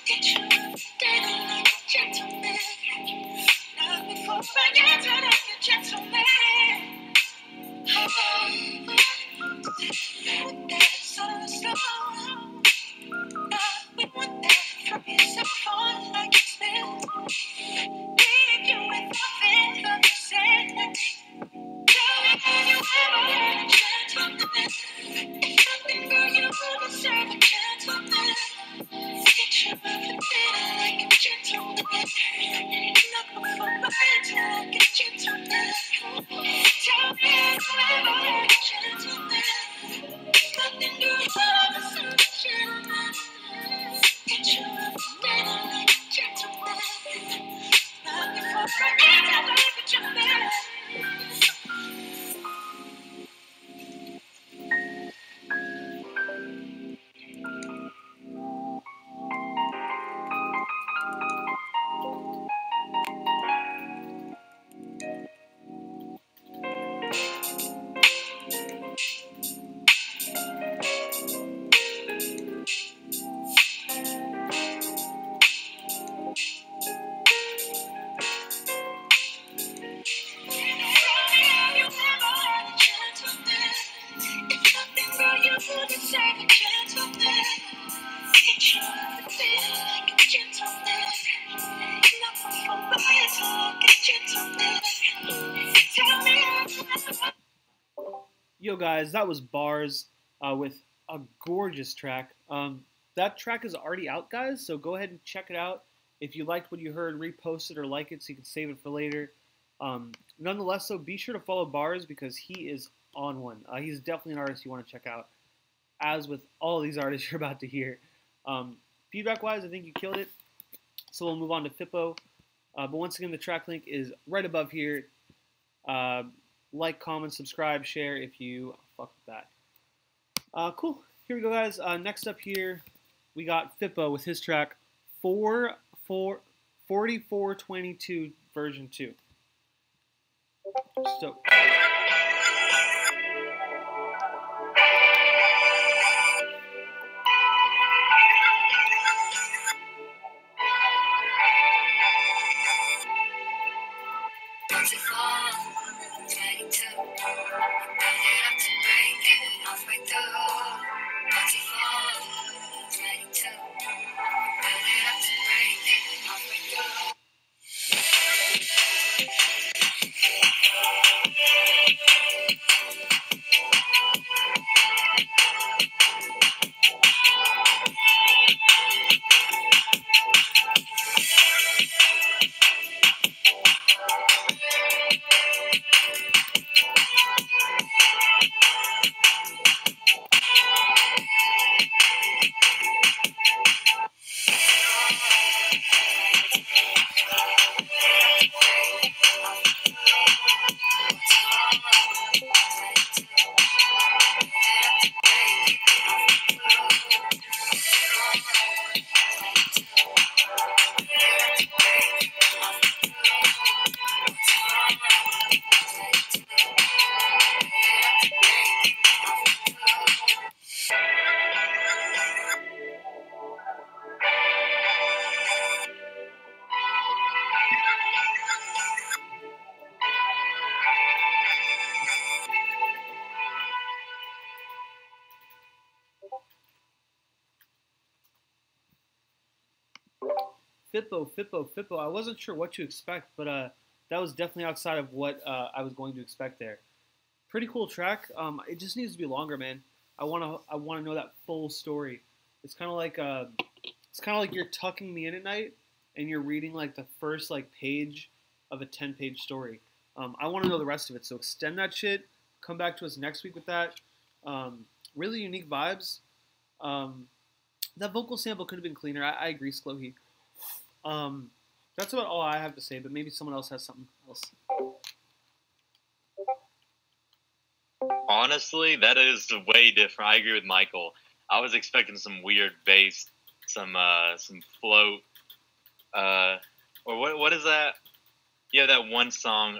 Get you up for dinner like a gentleman. Not before royalty like a gentleman. Yo, guys, that was Bars with a gorgeous track. that track is already out, guys, so go ahead and check it out. If you liked what you heard, repost it or like it so you can save it for later. Nonetheless, though, be sure to follow Bars because he is on one. He's definitely an artist you want to check out, as with all of these artists you're about to hear. Feedback-wise, I think you killed it. So we'll move on to Fippo. But once again, the track link is right above here. Like, comment, subscribe, share if you fuck with that. Cool. Here we go, guys. Next up here, we got Fippo with his track 4422 version 2. So. Fippo. I wasn't sure what to expect, but that was definitely outside of what I was going to expect there. Pretty cool track. It just needs to be longer, man. I wanna know that full story. It's kind of like you're tucking me in at night and you're reading like the first like page of a 10-page story. I want to know the rest of it. So extend that shit. Come back to us next week with that. Really unique vibes. That vocal sample could have been cleaner. I agree, Sklohi. That's about all I have to say, but maybe someone else has something else. Honestly, that is way different. I agree with Michael. I was expecting some weird bass, some float, or what is that? Yeah, that one song.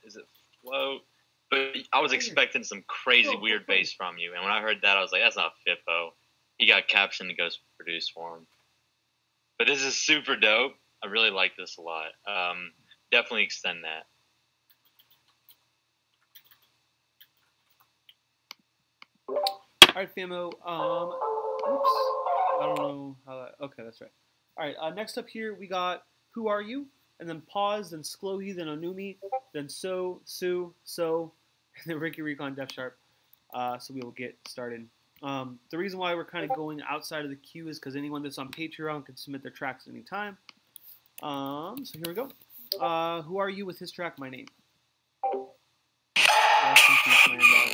Is it float? But I was expecting some crazy weird bass from you, and when I heard that, I was like, that's not Fippo. He got Capshun to go produce for him. But this is super dope. I really like this a lot. Definitely extend that. All right, Famo. Oops. I don't know how that. Okay, that's right. All right. Next up here, we got Who Are You? And then Pause, then Sklohi, then Onumi, then So, and then Ricky Recon Def Sharp. So we will get started. The reason why we're kind of going outside of the queue is because anyone that's on Patreon can submit their tracks at any time. So here we go. Who Are You with his track, My Name. Rest in peace, my inbox.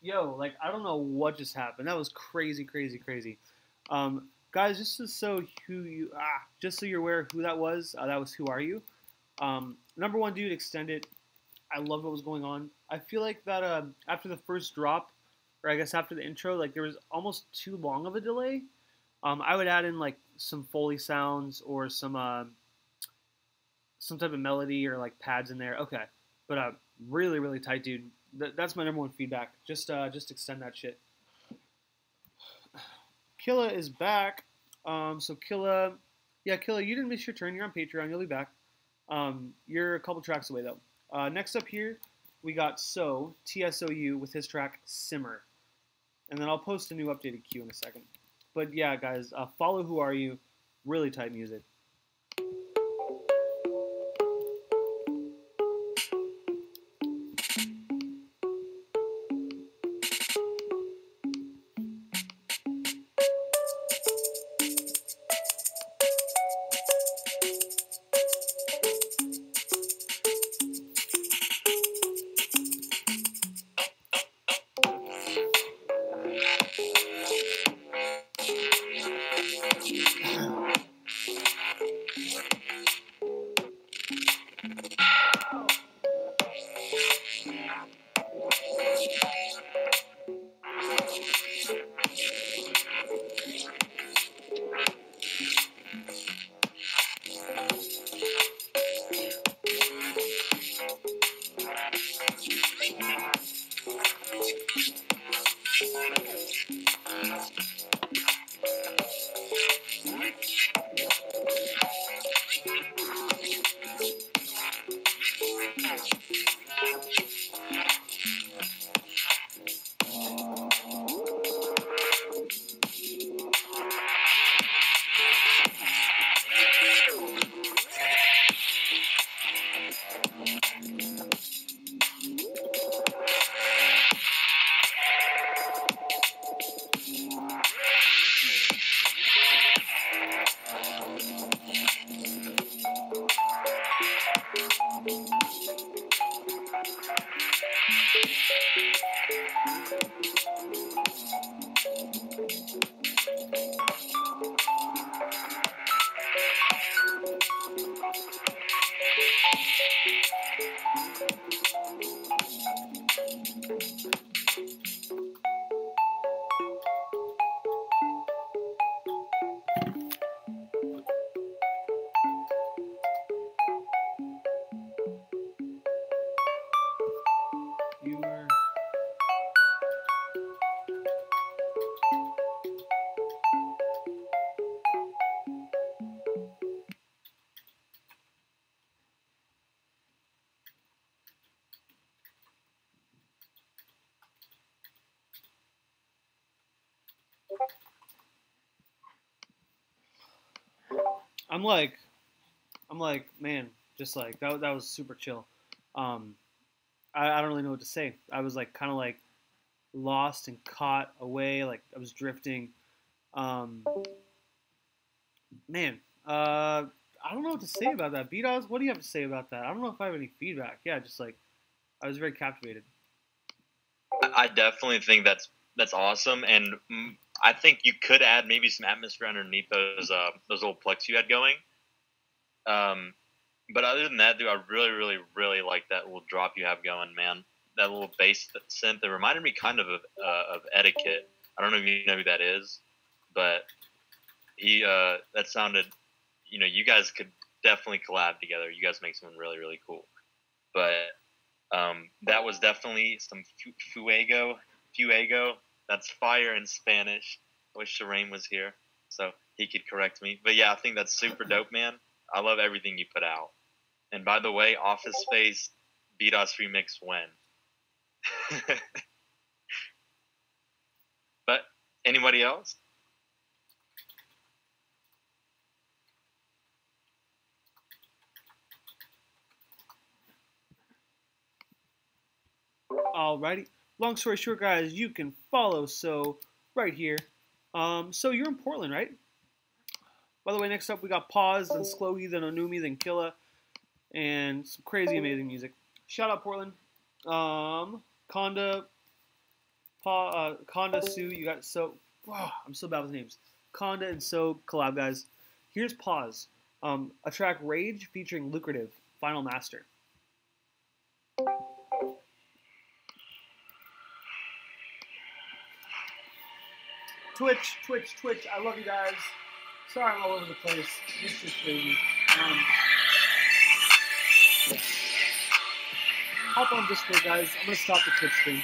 Yo, like, I don't know what just happened. That was crazy. Guys, just so you're aware of who that was Who Are You? Number one dude, extend it. I love what was going on. I feel like that after the first drop, or I guess after the intro, like there was almost too long of a delay. I would add in like some Foley sounds or some type of melody or like pads in there. Okay, but really really tight, dude. That's my number one feedback. Just extend that shit. Killa is back. So Killa, yeah, Killa, you didn't miss your turn. You're on Patreon. You'll be back. You're a couple tracks away though. Next up here, we got TSOU with his track Simmer, and then I'll post a new updated queue in a second. But yeah, guys, follow Who Are You? Really tight music. I'm like, man, just like that was super chill. I don't really know what to say. I was like kind of like lost and caught away, like I was drifting. Um, Man, I don't know what to say about that. B-Dawes, what do you have to say about that? I don't know if I have any feedback. Yeah, just like I was very captivated. I definitely think that's awesome, and I think you could add maybe some atmosphere underneath those little plugs you had going. But other than that, dude, I really, really, really like that little drop you have going, man. That little bass synth. It reminded me kind of Etiquette. I don't know if you know who that is, but he that sounded. You guys could definitely collab together. You guys make something really, really cool. But that was definitely some fuego. That's fire in Spanish. I wish Shireen was here so he could correct me. But yeah, I think that's super dope, man. I love everything you put out. And by the way, Office Space B-Dawes remix when? But anybody else? Alrighty. Long story short, guys, you can follow So right here. So you're in Portland, right? By the way, next up we got Pause, then Sklohi, then Onumi, then Killa, and some crazy amazing music. Shout out Portland. Conda, Sue, you got So. Wow, I'm so bad with names. Conda and So collab, guys. Here's Pause. A track Rage featuring Lucrative, Final Master. Twitch. I love you guys. Sorry I'm all over the place. It's just crazy. Hop on Discord, guys. I'm going to stop the Twitch stream.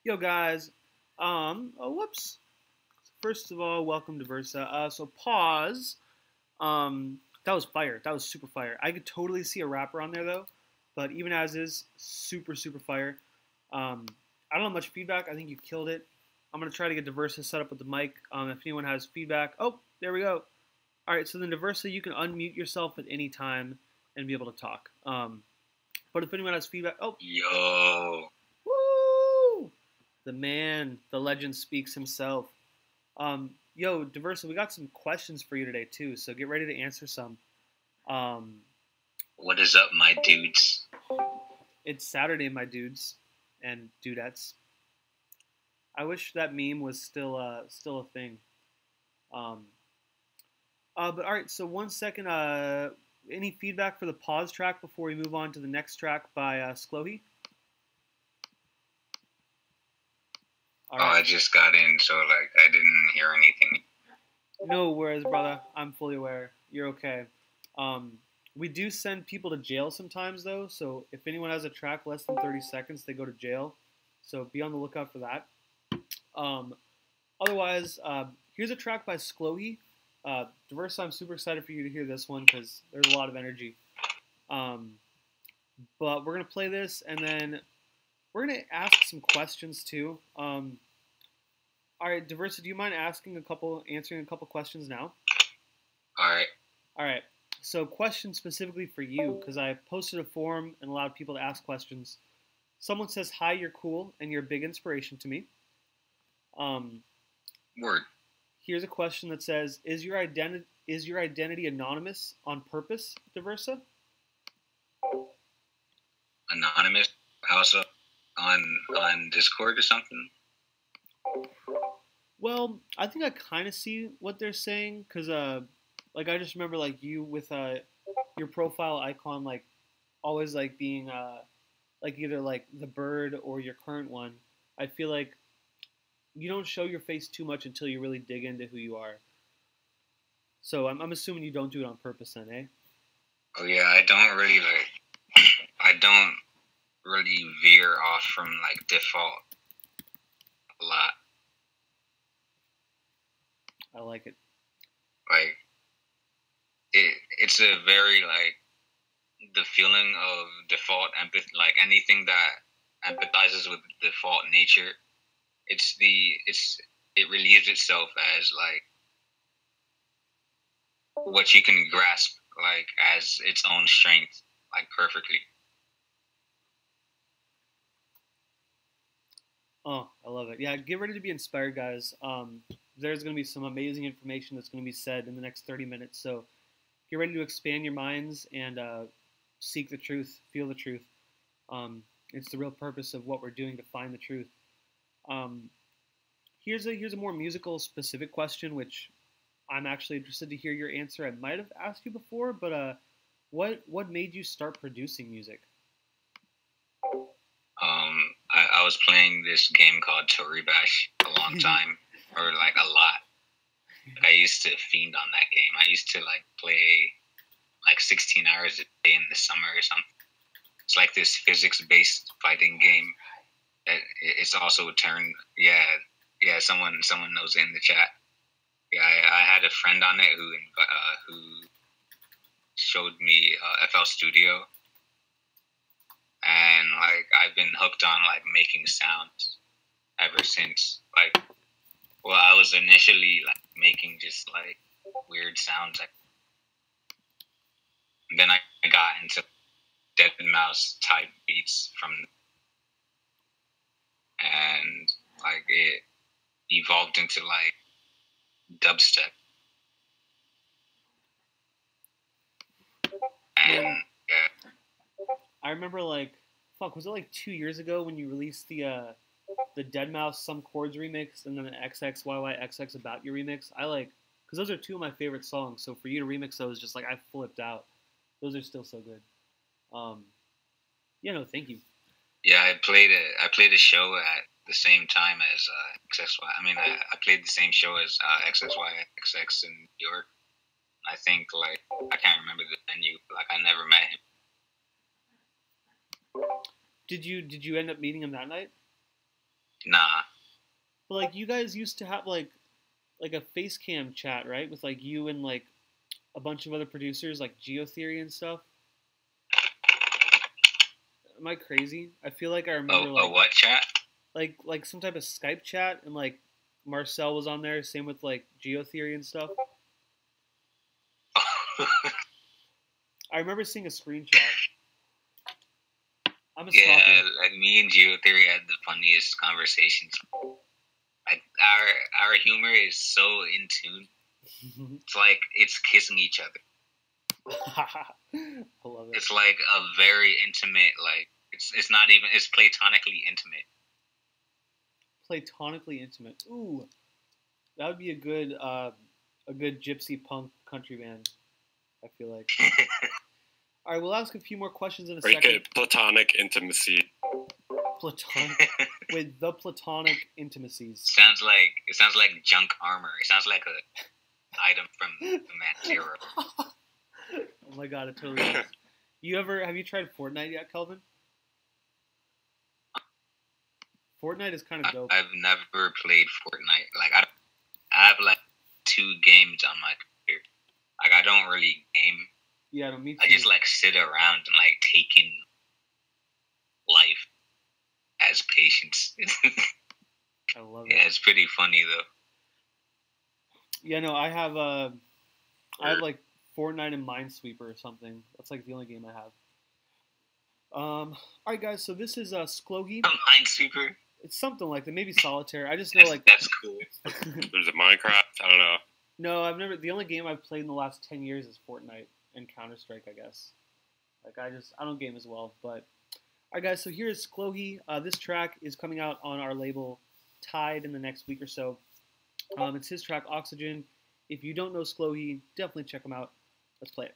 Yo, guys. Whoops. First of all, welcome to Versa. So pause. That was fire. That was super fire. I could totally see a rapper on there though, but even as is, super fire. I don't have much feedback. I think you killed it. I'm gonna try to get Diversa set up with the mic. If anyone has feedback, oh, there we go. All right. So then Diversa, you can unmute yourself at any time and be able to talk. But if anyone has feedback, oh, Yo. woo! The man, the legend speaks himself. Yo, Diversa, we got some questions for you today too, so get ready to answer some. What is up, my dudes? It's Saturday, my dudes and dudettes. I wish that meme was still a thing. But all right, so 1 second. Any feedback for the pause track before we move on to the next track by Sklohi? All right. I just got in, so I didn't hear anything. No worries, brother. I'm fully aware. You're okay. We do send people to jail sometimes, though. So if anyone has a track less than 30 seconds, they go to jail. So be on the lookout for that. Otherwise, here's a track by Sklohi. Diversa, I'm super excited for you to hear this one because there's a lot of energy. But we're going to play this, and then we're going to ask some questions, too. All right, Diversa, do you mind answering a couple questions now? All right. So question specifically for you, because I posted a forum and allowed people to ask questions. Someone says, hi, you're cool, and you're a big inspiration to me. Word. Here's a question that says, is your identity anonymous on purpose, Diversa? Anonymous? How so? On Discord or something? Well, I think I kind of see what they're saying, because I just remember you with your profile icon always being either the bird or your current one. I feel like you don't show your face too much until you really dig into who you are. So I'm assuming you don't do it on purpose then, eh? Oh yeah, I don't really veer off from like default a lot. I like it. Like it's a very like the feeling of default empathy, like anything that empathizes with default nature. It relieves itself as like what you can grasp like as its own strength, like perfectly. Oh, I love it. Yeah, get ready to be inspired, guys. There's going to be some amazing information that's going to be said in the next 30 minutes. So get ready to expand your minds and seek the truth, feel the truth. It's the real purpose of what we're doing to find the truth. Um, here's a more musical specific question, which I'm actually interested to hear your answer. I might have asked you before, but what made you start producing music? I was playing this game called Tori Bash a long time, or like a lot. I used to fiend on that game. I used to like play like 16 hours a day in the summer or something. It's like this physics-based fighting game. It's also a turn. Yeah. Someone knows it in the chat. Yeah, I had a friend on it who showed me FL Studio, and like I've been hooked on like making sounds ever since. Like, well, I was initially like making just like weird sounds, like, and then I got into Dead Mouse type beats and like it evolved into like dubstep. And yeah. I remember like, was it like 2 years ago when you released the deadmau5 Some Chords remix and then the XXYYXX About You remix? Because those are two of my favorite songs. So for you to remix those, just like I flipped out. Those are still so good. Thank you. Yeah, I played a show at the same time as XXY. I mean, I played the same show as XXYXX in New York. I think like I can't remember the venue. Like I never met him. Did you end up meeting him that night? Nah. But like you guys used to have like a face cam chat, right? With like you and like a bunch of other producers like Geotheory and stuff. Am I crazy? I feel like I remember a what chat? Like some type of Skype chat, and like Marcel was on there. Same with like Geotheory and stuff. I remember seeing a screenshot. I'm a yeah, stalker. like me and Geotheory had the funniest conversations. Like our humor is so in tune. It's like it's kissing each other. I love it. It's like a very intimate, like it's not even, it's platonically intimate. Platonically intimate. Ooh, that would be a good gypsy punk country band. I feel like. All right, we'll ask a few more questions in a second. Okay, platonic intimacy. Platonic with the platonic intimacies. Sounds like junk armor. It sounds like a item from the Man Zero. Oh my god, it totally is. Have you tried Fortnite yet, Kelvin? Fortnite is kind of dope. I've never played Fortnite. Like I have like 2 games on my computer. Like I don't really game. Yeah, no, me too. I just like sit around and like take in life as patience. I love it. Yeah, it's pretty funny though. Yeah, no, I have like Fortnite and Minesweeper or something. That's like the only game I have. All right, guys. So this is Sklogi. Minesweeper. It's something like that. Maybe Solitaire. I just know that's cool. There's a Minecraft. I don't know. No, I've never. The only game I've played in the last 10 years is Fortnite and Counter-Strike, I guess. Like I don't game as well, but all right, guys. So here is Sklogi. This track is coming out on our label Tide in the next week or so. It's his track Oxygen. If you don't know Sklogi, definitely check him out. Let's play it.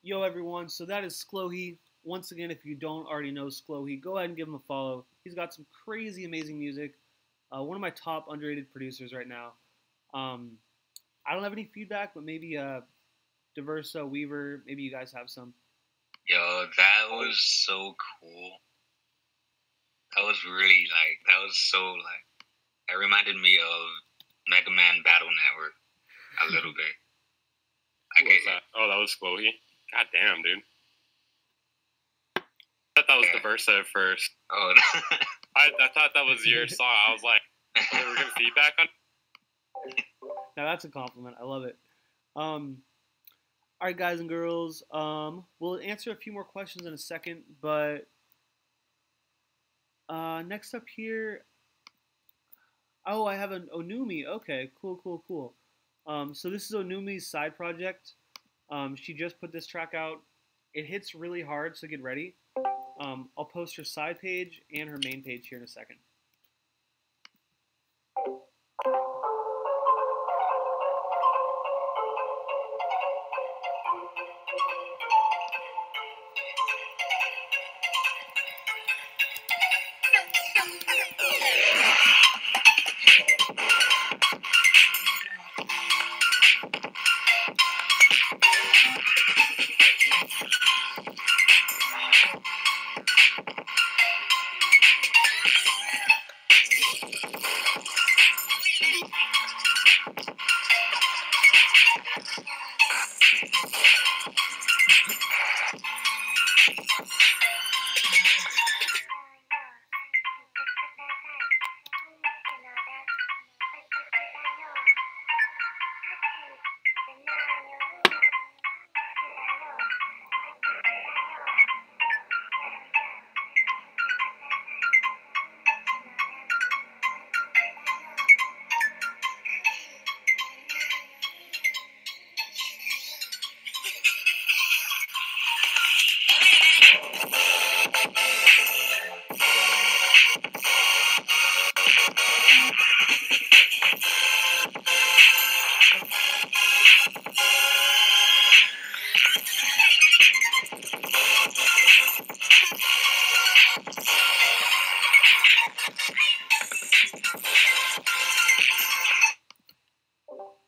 Yo, everyone. So that is Sklohe. Once again, if you don't already know Sklohe, go ahead and give him a follow. He's got some crazy, amazing music. One of my top underrated producers right now. I don't have any feedback, but maybe DIVERSA, Weaver, maybe you guys have some. Yo, that was so cool. That was really that was so it reminded me of Mega Man Battle Network a little bit. What was that? Oh, that was Sklohe? God damn, dude. I thought that was DIVERSA at first. Oh, I thought that was your song. I was like, we're gonna feedback on. Now that's a compliment. I love it. All right, guys and girls. We'll answer a few more questions in a second, but next up here. Oh, I have an Onumi. Okay, cool. So this is Onumi's side project. She just put this track out. It hits really hard, so get ready. I'll post her side page and her main page here in a second.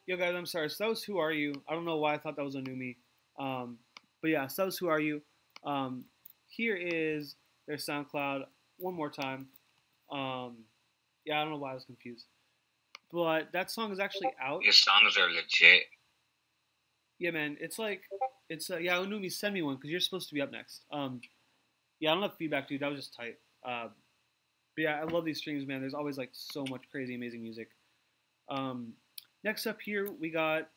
Yo, guys, I'm sorry. So that was Who Are You? I don't know why I thought that was Onumi. But yeah, so that was Who Are You? Here is their SoundCloud one more time. Yeah, I don't know why I was confused. But that song is actually out. Your songs are legit. Yeah, man. It's yeah, Onumi, send me one because you're supposed to be up next. Yeah, I don't have feedback, dude. That was just tight. But yeah, I love these streams, man. There's always so much crazy, amazing music. Next up here, we got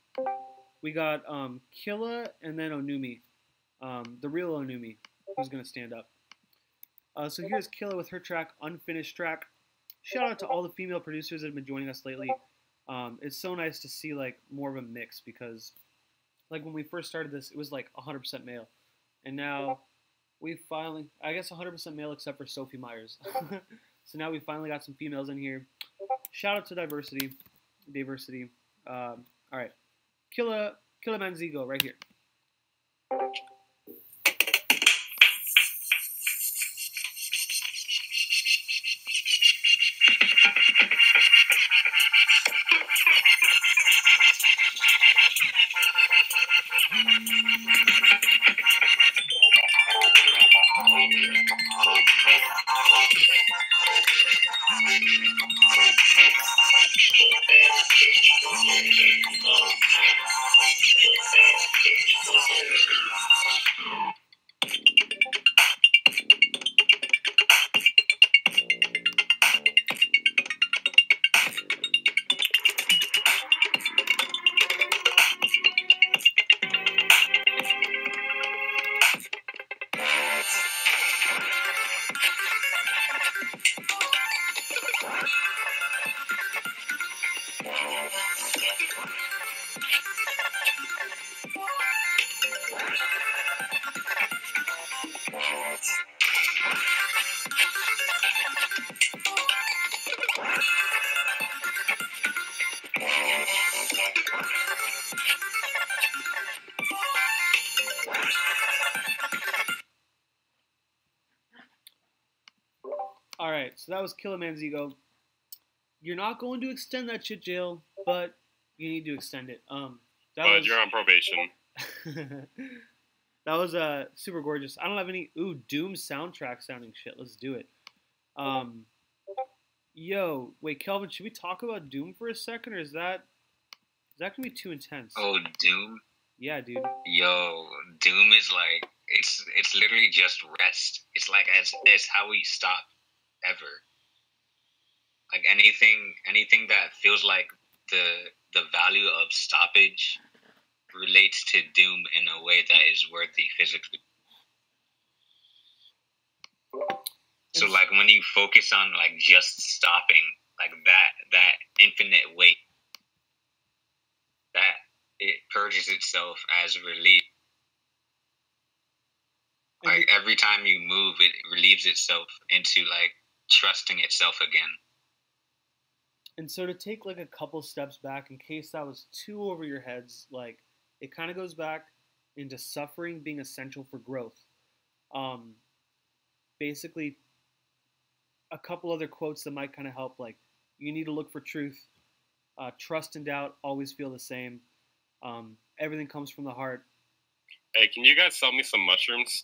Killa and then Onumi, the real Onumi, who's gonna stand up. So here's Killa with her track, Unfinished Track. Shout out to all the female producers that have been joining us lately. It's so nice to see more of a mix because when we first started this, it was 100% male, and now we finally, I guess 100% male except for Sophie Myers. So now we finally got some females in here. Shout out to diversity. All right, Killa Manzigo right here. All right, so that was Killer Man's ego. You're not going to extend that shit, Jail, but you need to extend it. That But was you're on probation. that was super gorgeous. I don't have any Doom soundtrack sounding shit. Let's do it. Yo, wait, Kelvin, should we talk about Doom for a second, or is that gonna be too intense? Oh, Doom. Yeah, dude. Yo, Doom is like it's literally just rest. It's like as how we stop ever. Like anything that feels like the value of stoppage relates to Doom in a way that is worthy physically. So like when you focus on like just stopping, like that infinite weight, that it purges itself as relief. Like every time you move, it relieves itself into like trusting itself again. And so to take like a couple steps back, in case that was too over your heads, like it kind of goes back into suffering being essential for growth. Basically, a couple other quotes that might kind of help, like you need to look for truth, trust and doubt always feel the same. Everything comes from the heart. Hey, can you guys sell me some mushrooms?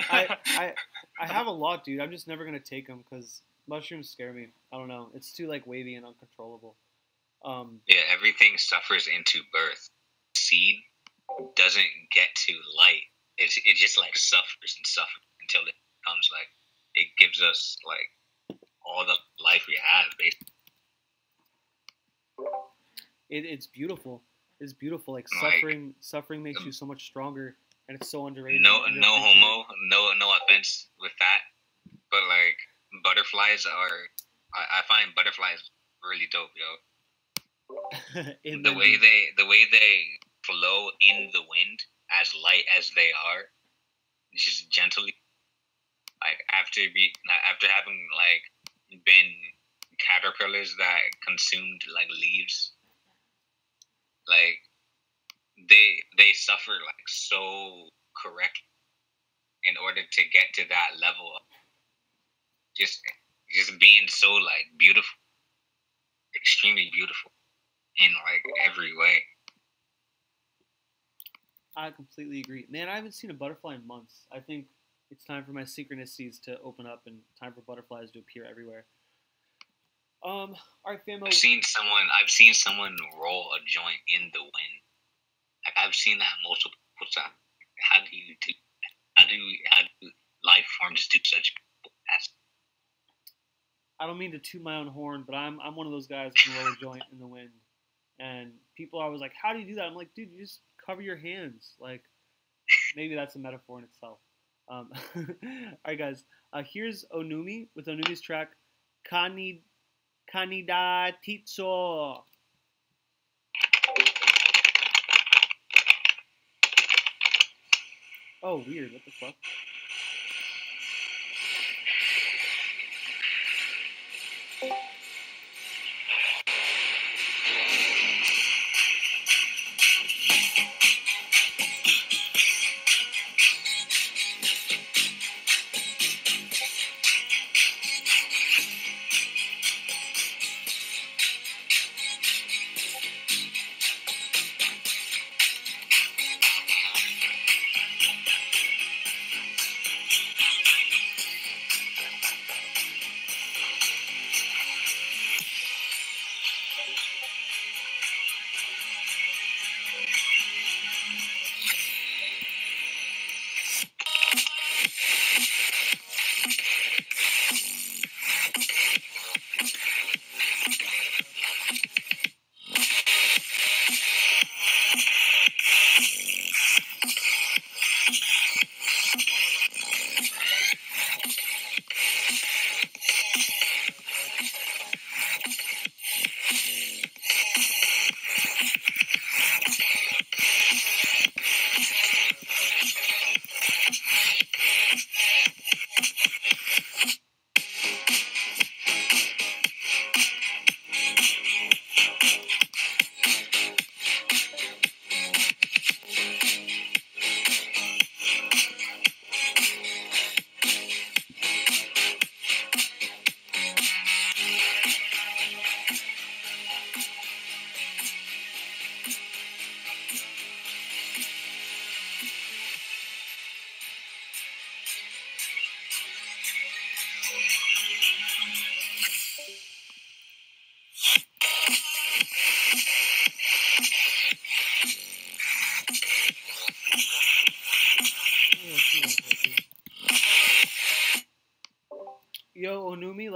I have a lot, dude. I'm just never gonna take them because mushrooms scare me. I don't know. It's too like wavy and uncontrollable. Yeah, everything suffers into birth. Seed doesn't get to light. It just like suffers and suffers until it becomes like it gives us like all the life we have, basically. It's beautiful. It's beautiful. Like Like, suffering makes you so much stronger, and it's so underrated. No homo, no offense with that, but like butterflies are, I find butterflies really dope, yo. the way they flow in the wind, as light as they are, just gently. Like after having like been caterpillars that consumed like leaves, like they suffer like so correctly in order to get to that level of just being so like beautiful, extremely beautiful in like every way. I completely agree, man. I haven't seen a butterfly in months. I think it's time for my synchronicities to open up and time for butterflies to appear everywhere. All right, famo. I've seen someone roll a joint in the wind. Like I've seen that multiple times. How do life forms do such? I don't mean to toot my own horn, but I'm one of those guys that can roll a joint in the wind. And people are always like, "How do you do that?" I'm like, "Dude, you just cover your hands." Like, maybe that's a metaphor in itself. All right, guys. Here's Onumi with Onumi's track Kanida Titso. Oh, weird. What the fuck?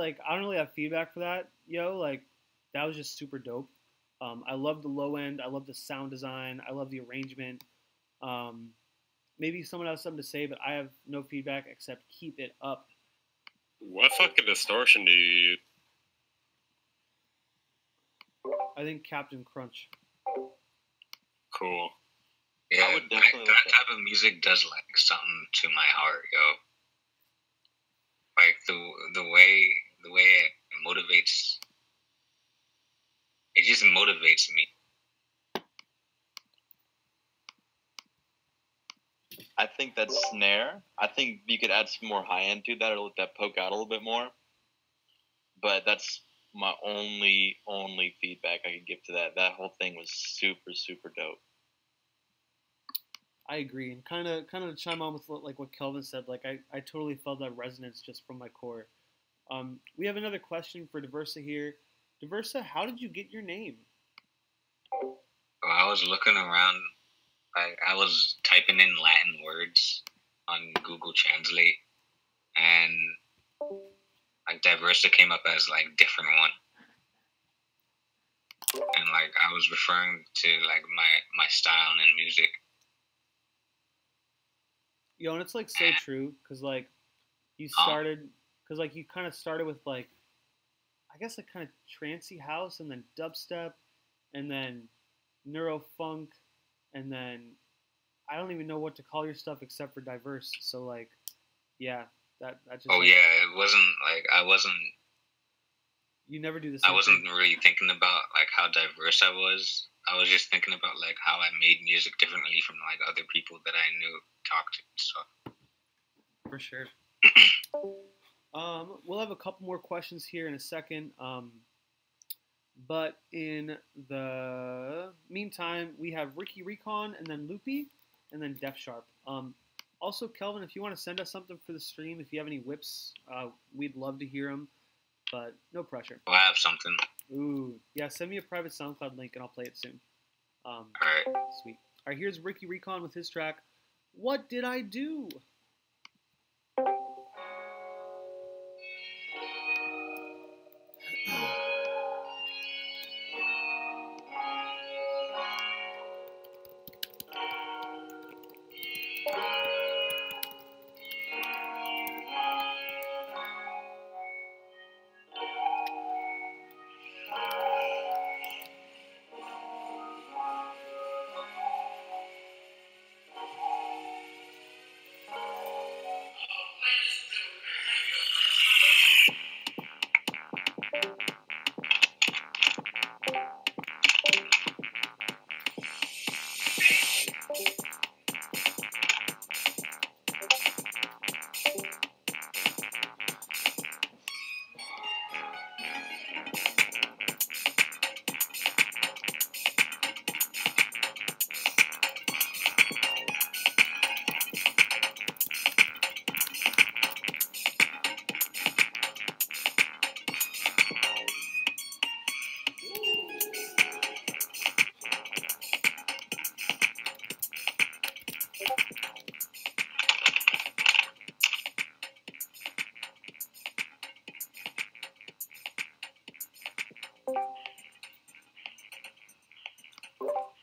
like I don't really have feedback for that, yo. Like that was just super dope. I love the low end. I love the sound design. I love the arrangement. Maybe someone has something to say, but I have no feedback except keep it up. What fucking distortion do you use? I think Captain Crunch. Cool. Yeah, I would definitely that type of music does like something to my heart, yo. Like the way it motivates, it just motivates me. I think that snare. I think you could add some more high end to that, or let that poke out a little bit more. But that's my only feedback I could give to that. That whole thing was super dope. I agree, and kind of to chime on with like what Kelvin said. Like I totally felt that resonance just from my core. We have another question for DIVERSA here. DIVERSA, how did you get your name? So I was looking around, like I was typing in Latin words on Google Translate, and like DIVERSA came up as like different one, and like I was referring to like my style in music. Yo, and it's like so true because like you started because like you kind of started with like I guess like kind of trancey house and then dubstep and then neurofunk and then I don't even know what to call your stuff except for diverse. So like yeah, that just. Oh like, yeah, it wasn't like I wasn't. You never do the same I wasn't thing. really thinking about like how diverse I was. I was just thinking about like how I made music differently from like other people that I knew, talked to, and stuff. For sure. We'll have a couple more questions here in a second. But in the meantime, we have Ricky Recon and then Loopy and then Def Sharp. Also, Kelvin, if you want to send us something for the stream, if you have any whips, we'd love to hear them. But no pressure. Oh, I have something. Ooh, yeah. Send me a private SoundCloud link and I'll play it soon. All right. Sweet. All right, here's Ricky Recon with his track. What did I do?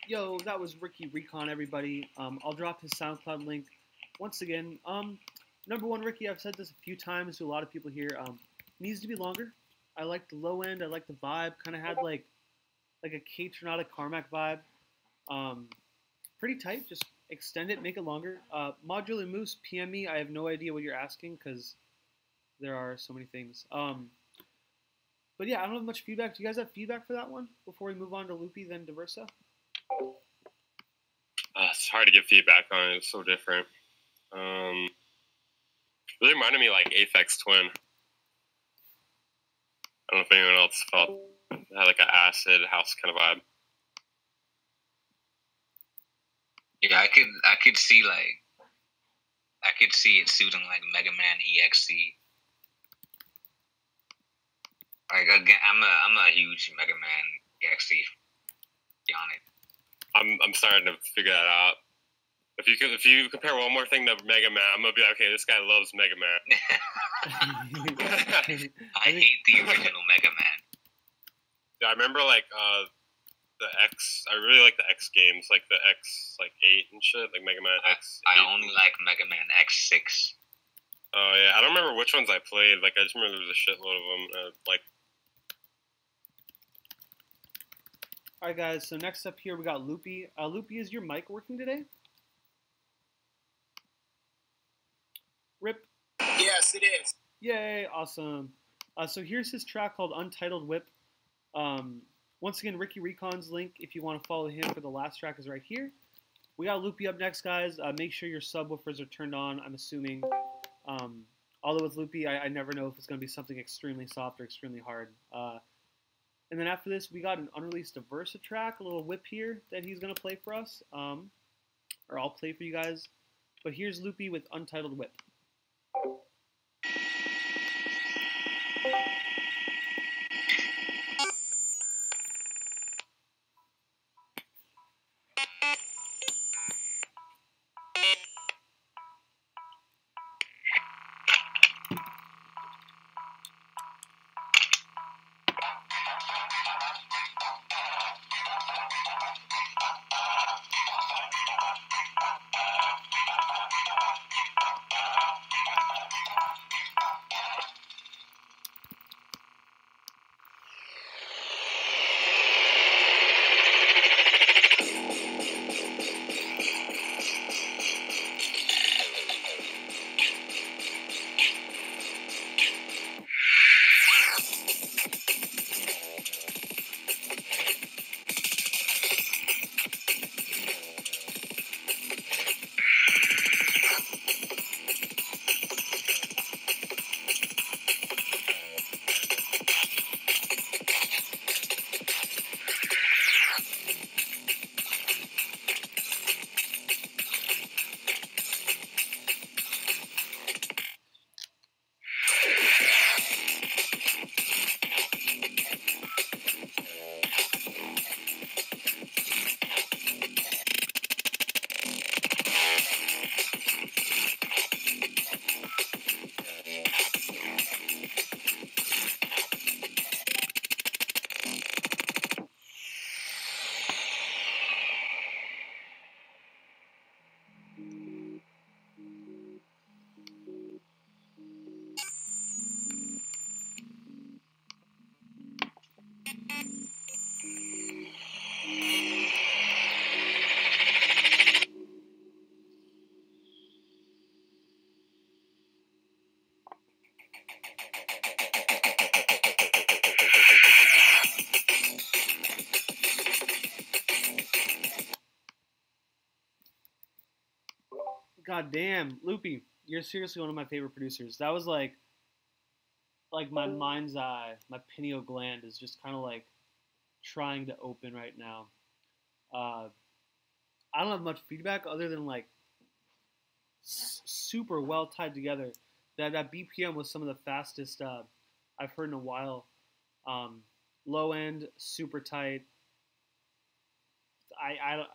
Yo, that was Ricky Recon, everybody. I'll drop his SoundCloud link once again. Number one, Ricky, I've said this a few times to a lot of people here. Needs to be longer. I like the low end. I like the vibe. Kind of had like a K Tronada Carmack vibe. Pretty tight. Just extend it, make it longer. Modular Moose, PM me. I have no idea what you're asking because there are so many things. But yeah, I don't have much feedback. Do you guys have feedback for that one before we move on to Loopy, then DIVERSA? It's hard to get feedback on it. It's so different. Really reminded me like Aphex Twin. I don't know if anyone else felt it had like an acid house kind of vibe. Yeah, I could see it suiting like Mega Man EXE. Like again, I'm a huge Mega Man EXE on it. I'm starting to figure that out. If you compare one more thing to Mega Man, I'm gonna be like, okay, this guy loves Mega Man. I hate the original Mega Man. Yeah, I remember like the X. I really like the X games, like the X, like 8 and shit, like Mega Man X. I only like Mega Man X6. Oh yeah, I don't remember which ones I played. Like I just remember there was a shitload of them. Like. All right, guys. So next up here we got Loopy. Loopy, is your mic working today? Rip. Yes, it is. Yay! Awesome. So here's his track called Untitled Whip. Once again, Ricky Recon's link, if you want to follow him for the last track, is right here. We got Loopy up next, guys. Make sure your subwoofers are turned on, I'm assuming. Although with Loopy, I never know if it's going to be something extremely soft or extremely hard. And then after this, we got an unreleased DIVERSA track, a little whip here that he's going to play for us. Or I'll play for you guys. But here's Loopy with Untitled Whip. God damn, Loopy, you're seriously one of my favorite producers. That was like my mind's eye, my pineal gland is just kind of like trying to open right now. I don't have much feedback other than like super well tied together. That BPM was some of the fastest I've heard in a while. Low end, super tight.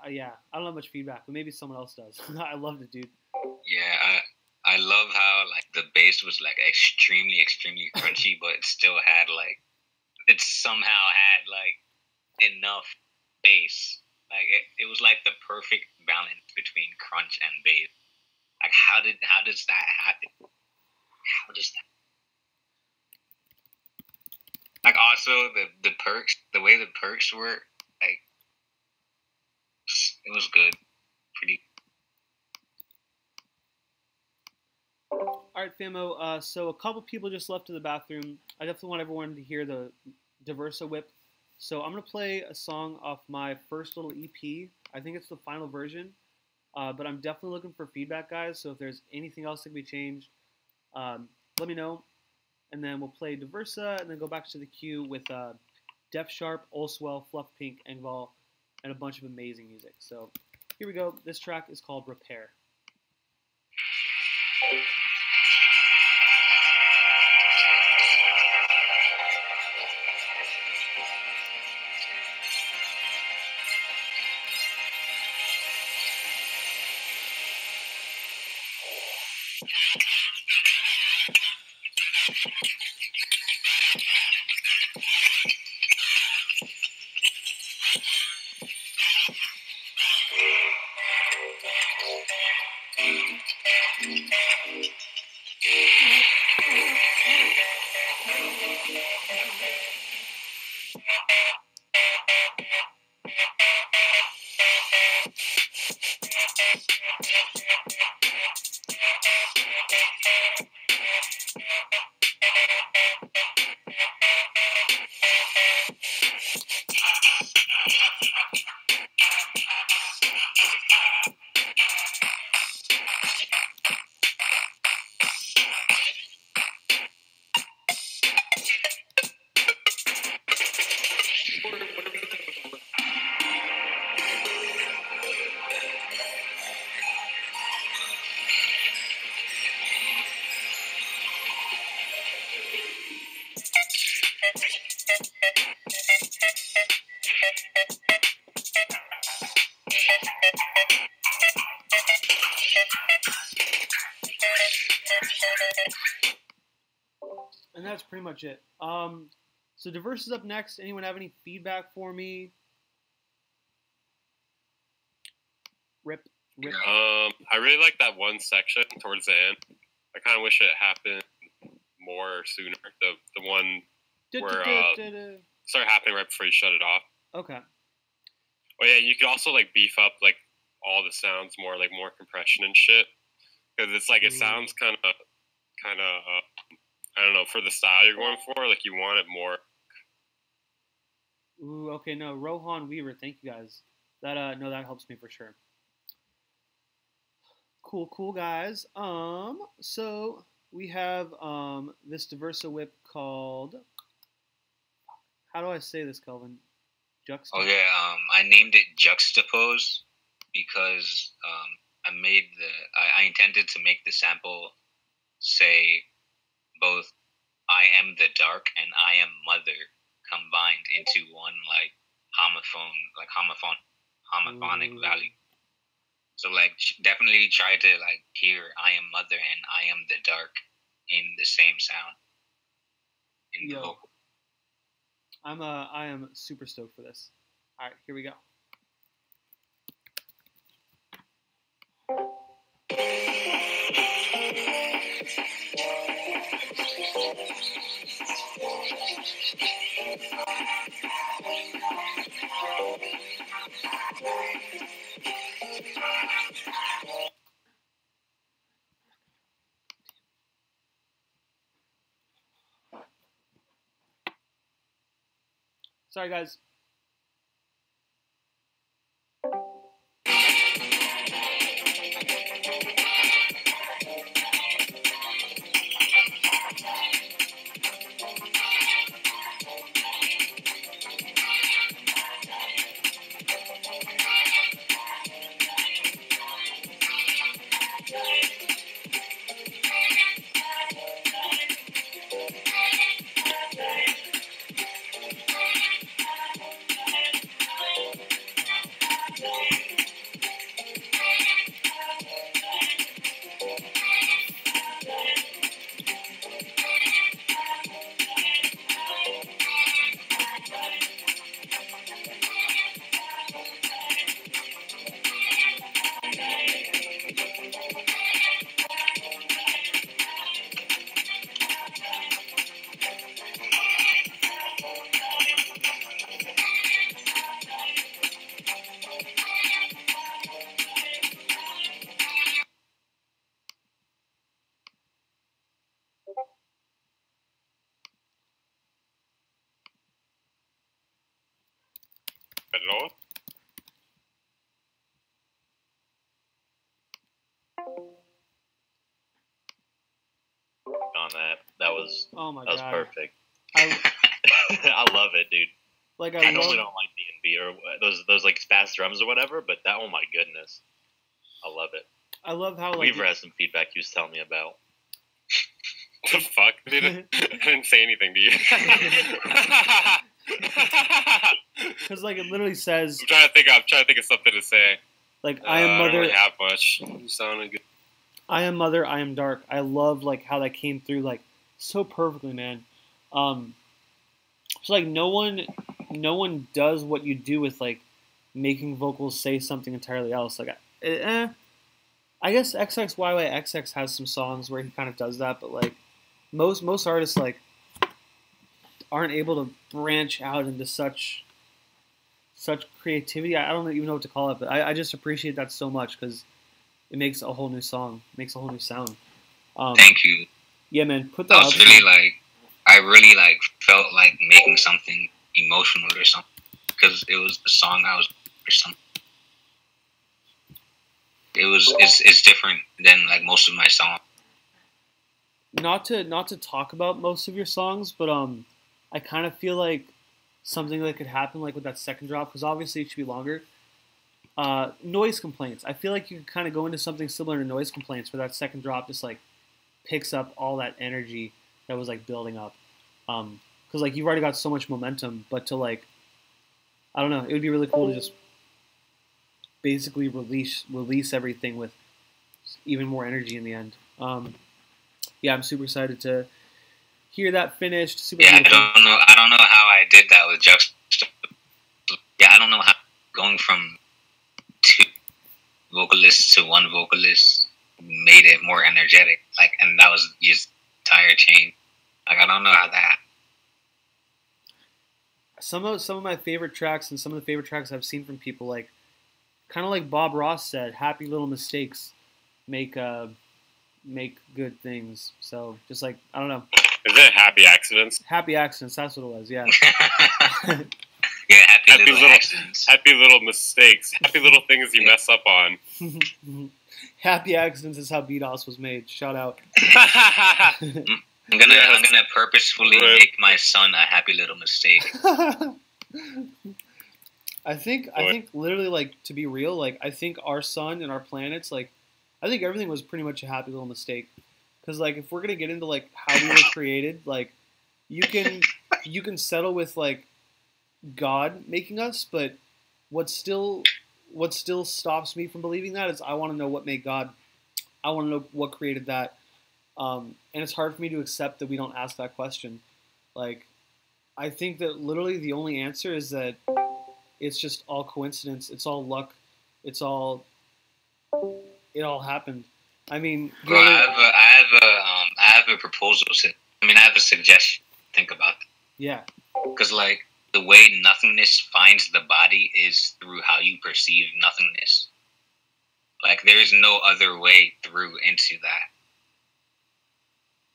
Yeah, I don't have much feedback, but maybe someone else does. I loved it, dude. Yeah, I love how like the bass was like extremely crunchy, but it still had like it somehow had like enough bass. Like it was like the perfect balance between crunch and bass. Like how does that happen? How does that? Like also the perks, the way the perks were, like it was good, pretty. All right, Famo. So a couple people just left to the bathroom. I definitely want everyone to hear the DIVERSA whip. So I'm gonna play a song off my first little EP. I think it's the final version, but I'm definitely looking for feedback, guys. So if there's anything else that can be changed, let me know. And then we'll play DIVERSA, and then go back to the queue with Def Sharp, Olswell, Fluff Pink, Engvall, and a bunch of amazing music. So here we go. This track is called Repair. And that's pretty much it. So Diverse is up next. Anyone have any feedback for me? Rip. I really like that one section towards the end. I kind of wish it happened more sooner. The one where started happening right before you shut it off. Okay. Oh yeah, you could also like beef up like all the sounds more, like more compression and shit, because it's like it sounds kind of I don't know, for the style you're going for, like you want it more. Ooh, okay, no, Rohan Weaver, thank you guys. That no, that helps me for sure. Cool guys. So we have this Diversa whip called. How do I say this, Kelvin? Juxtapose. Oh yeah, I named it Juxtapose because I intended to make the sample say both I am the dark and I am mother combined into one like homophonic value. So like definitely try to like hear I am mother and I am the dark in the same sound in the vocal. I am super stoked for this. All right, here we go. Sorry, guys. Hello? On that was Oh my that was god, perfect. I love it, dude. like I normally don't like D&B or those like fast drums or whatever, but that, oh my goodness, I love it. I love how like Weaver has some feedback he was telling me about. The fuck, dude? I didn't say anything to you. because like it literally says I'm trying to think of something to say. like I am I don't mother. really have much. You sounded good. I am mother. I am dark. I love like how that came through like so perfectly, man. So like no one does what you do with like making vocals say something entirely else. Like, I guess XXYYXX has some songs where he kind of does that, but like most artists like aren't able to branch out into such creativity. I don't even know what to call it, but I just appreciate that so much because it makes a whole new song, makes a whole new sound. Thank you. Yeah, man. Put that out. I really like felt like making something emotional or something because it was the song I was or something. It's different than like most of my songs. Not to talk about most of your songs, but I kind of feel like something that could happen like with that second drop because obviously it should be longer. Noise complaints. I feel like you could kind of go into something similar to noise complaints where that second drop just like picks up all that energy that was like building up. Because like you've already got so much momentum, but to like, I don't know, it would be really cool to just basically release everything with even more energy in the end. Yeah, I'm super excited to hear that finished. Super Yeah, beautiful. I don't know how I did that with juxtaposition. Yeah, I don't know how going from two vocalists to one vocalist made it more energetic. Like, and that was just entire change. Like, I don't know how that. Some of my favorite tracks and some of the favorite tracks I've seen from people, like kind of like Bob Ross said, happy little mistakes make good things. So just like, I don't know, Is it happy accidents? happy accidents. That's what it was. Yeah. Yeah, happy little accidents. Happy little mistakes. Happy little things you mess up on. Happy accidents is how BDOS was made. Shout out. I'm gonna purposefully make my son a happy little mistake. I think literally, like, to be real, like, I think our sun and our planets, like, I think everything was pretty much a happy little mistake. Because, like, if we're gonna get into like how we were created, like, you can settle with like God making us, but what still stops me from believing that is I want to know what made God. I want to know what created that. And it's hard for me to accept that we don't ask that question. Like, I think that literally the only answer is that it's just all coincidence. It's all luck. It all happened. I mean, Bro, I have a proposal. I have a suggestion. Think about that. Yeah. Because like the way nothingness finds the body is through how you perceive nothingness. Like there is no other way through into that.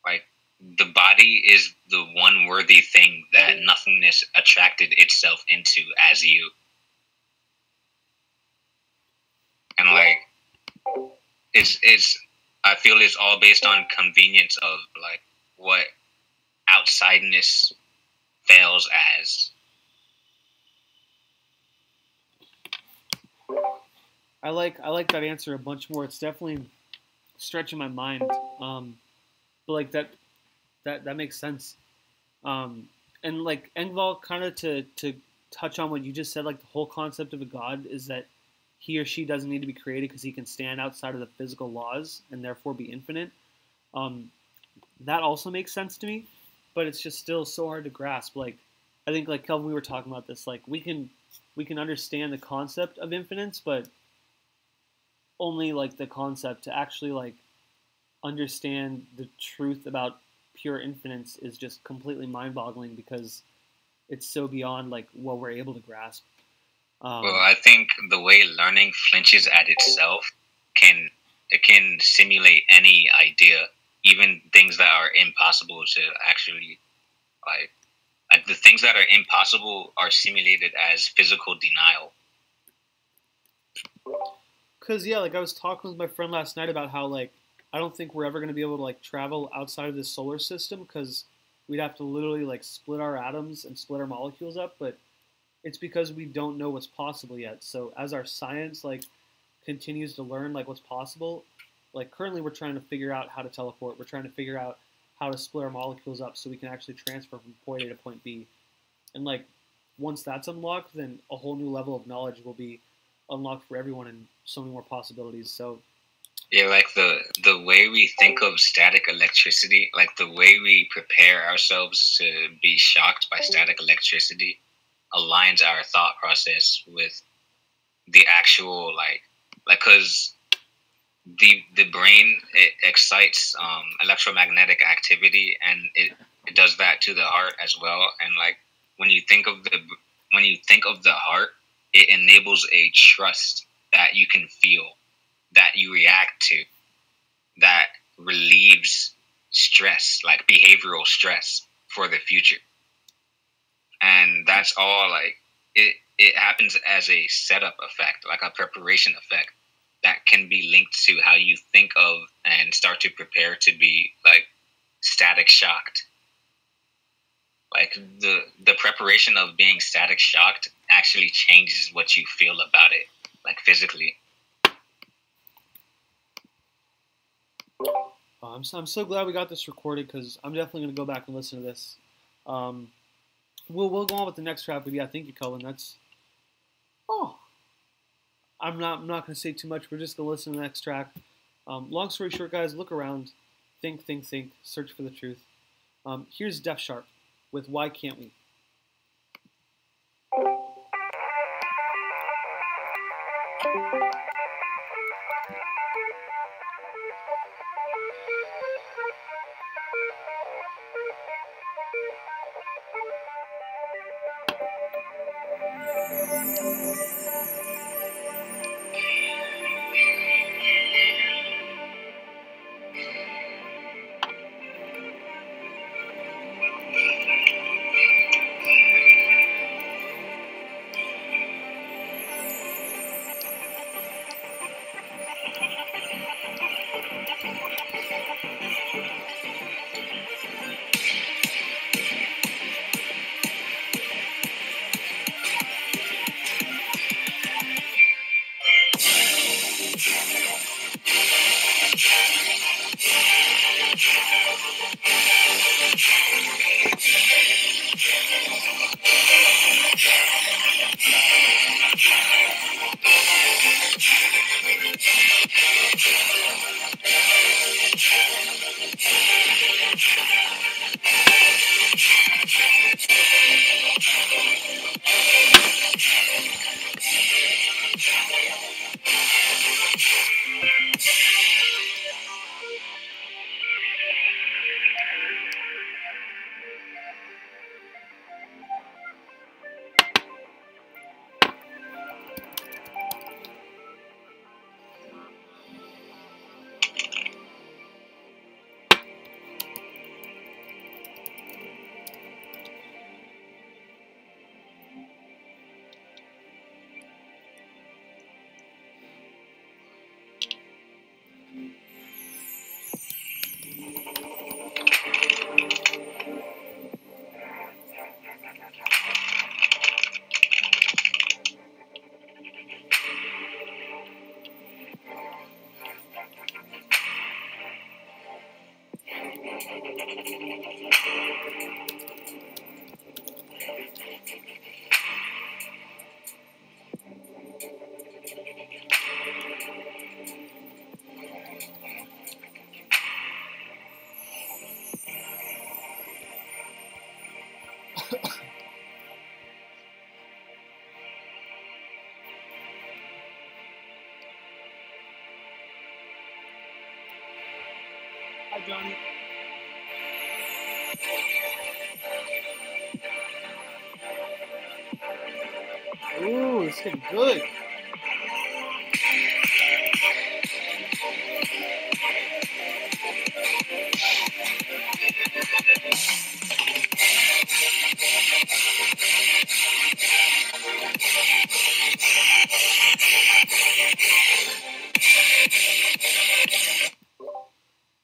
Like the body is the one worthy thing that nothingness attracted itself into as you. And like it's I feel it's all based on convenience of like what outsideness fails as. I like that answer a bunch more. It's definitely stretching my mind. But like that makes sense. And like Engval, kind of to touch on what you just said, like the whole concept of a god is that he or she doesn't need to be created because he can stand outside of the physical laws and therefore be infinite. That also makes sense to me, but it's just still so hard to grasp. Like, I think, like Kelvin, we were talking about this. Like, we can understand the concept of infinite, but only like the concept. To actually like understand the truth about pure infinite is just completely mind-boggling because it's so beyond like what we're able to grasp. Well, I think the way learning flinches at itself can simulate any idea, even things that are impossible to actually like the things that are impossible are simulated as physical denial. Cause yeah, like I was talking with my friend last night about how like I don't think we're ever going to be able to like travel outside of this solar system because we'd have to literally like split our atoms and split our molecules up, but it's because we don't know what's possible yet. So as our science like continues to learn like what's possible, like currently we're trying to figure out how to teleport. We're trying to figure out how to split our molecules up so we can actually transfer from point A to point B. And like once that's unlocked, then a whole new level of knowledge will be unlocked for everyone and so many more possibilities. So yeah, like the way we think of static electricity, like the way we prepare ourselves to be shocked by static electricity aligns our thought process with the actual like because the brain, it excites electromagnetic activity and it does that to the heart as well. And like when you think of the heart, it enables a trust that you can feel, that you react to, that relieves stress, like behavioral stress for the future. And that's all like it happens as a setup effect, like a preparation effect that can be linked to how you think of and start to prepare to be like static shocked. Like the preparation of being static shocked actually changes what you feel about it, like physically. I'm so glad we got this recorded because I'm definitely going to go back and listen to this. We'll go on with the next track, but yeah, thank you, Cullen. I'm not going to say too much. We're just going to listen to the next track. Long story short, guys, look around, think, search for the truth. Here's Def Sharp with Why Can't We? Hi, Johnny. Ooh, it's getting good.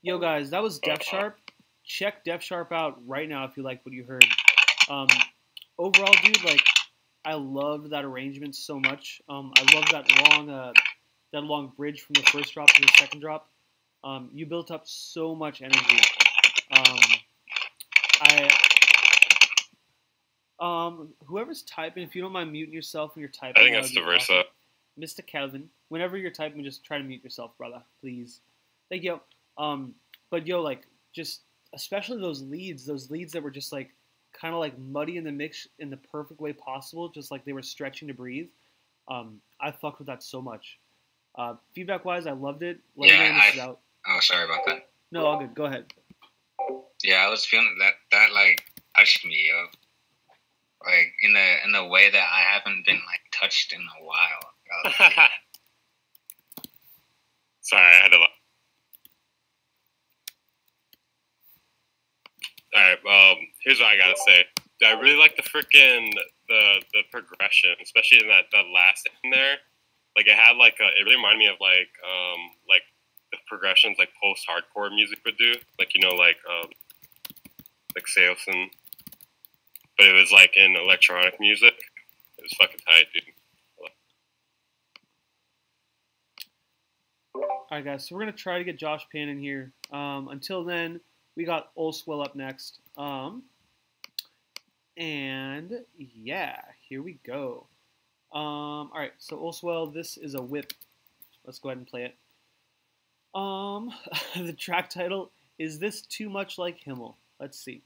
Yo, guys, that was Def Sharp. Check Def Sharp out right now if you like what you heard. Overall, dude, like, I loved that arrangement so much. I love that long bridge from the first drop to the second drop. You built up so much energy. Whoever's typing, if you don't mind muting yourself when you're typing. I think that's DIVERSA. Awesome. Mr. Kelvin, whenever you're typing, just try to mute yourself, brother, please. Thank you. But yo, like, just especially those leads that were just like kind of like muddy in the mix in the perfect way possible, just like they were stretching to breathe. I fucked with that so much. Feedback wise, I loved it. Let me know when this is out. Oh, sorry about that. No, all good. Go ahead. Yeah, I was feeling that like touched me, yo. Like in a way that I haven't been like touched in a while. Sorry, I had to. Alright, here's what I gotta say. I really like the the progression, especially in that last in there. Like it had like it really reminded me of like the progressions like post hardcore music would do. Like like Sailson. But it was like in electronic music. It was fucking tight, dude. Alright guys, so we're gonna try to get Josh Pan in here. Until then, we got Olswell up next. And yeah, here we go. Alright, so Olswell, this is a whip. Let's go ahead and play it. The track title is This Too Much Like Himmel? Let's see.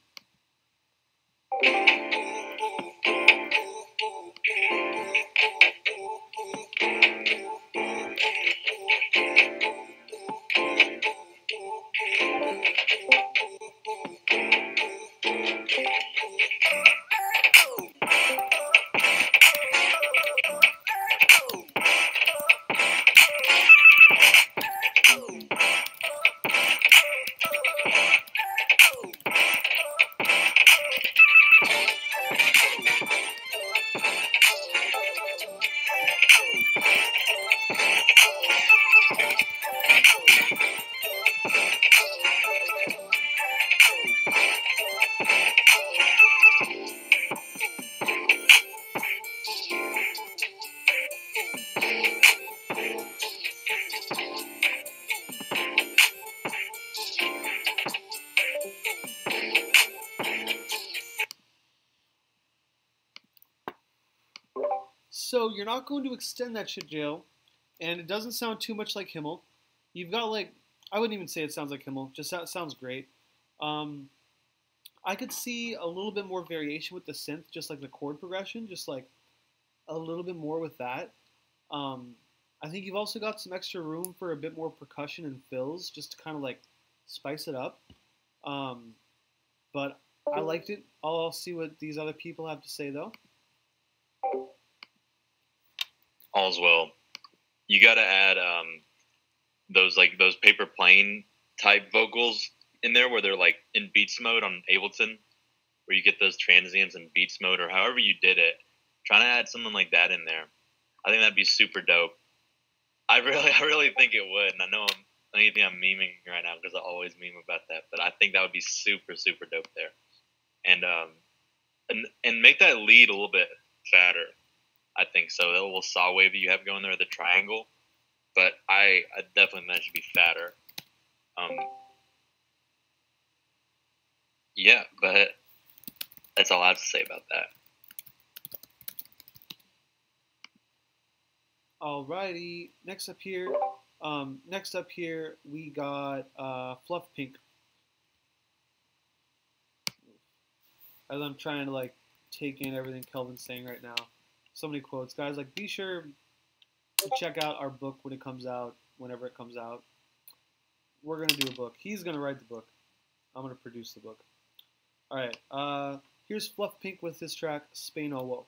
So you're not going to extend that shit, Jail, and it doesn't sound too much like Himmel. You've got like, I wouldn't even say it sounds like Himmel. Just sounds great. I could see a little bit more variation with the synth, just like the chord progression, just like a little bit more with that. I think you've also got some extra room for a bit more percussion and fills, just to kind of like spice it up. But I liked it. I'll see what these other people have to say though. All's well. You got to add those paper plane type vocals in there where they're like in beats mode on Ableton, where you get those transients in beats mode or however you did it. Trying to add something like that in there, I think that'd be super dope. I really think it would, and I know I'm memeing right now because I always meme about that, but I think that would be super dope there, and make that lead a little bit fatter. I think so. That little saw wave that you have going there, the triangle, but I definitely think that should be fatter. Yeah, but that's all I have to say about that. Alrighty, next up here we got Fluff Pink. As I'm trying to like take in everything Kelvin's saying right now. So many quotes, guys. Like, be sure to check out our book when it comes out, whenever it comes out. We're gonna do a book. He's gonna write the book. I'm gonna produce the book. All right. Here's Fluff Pink with his track "Spain Oh Whoa."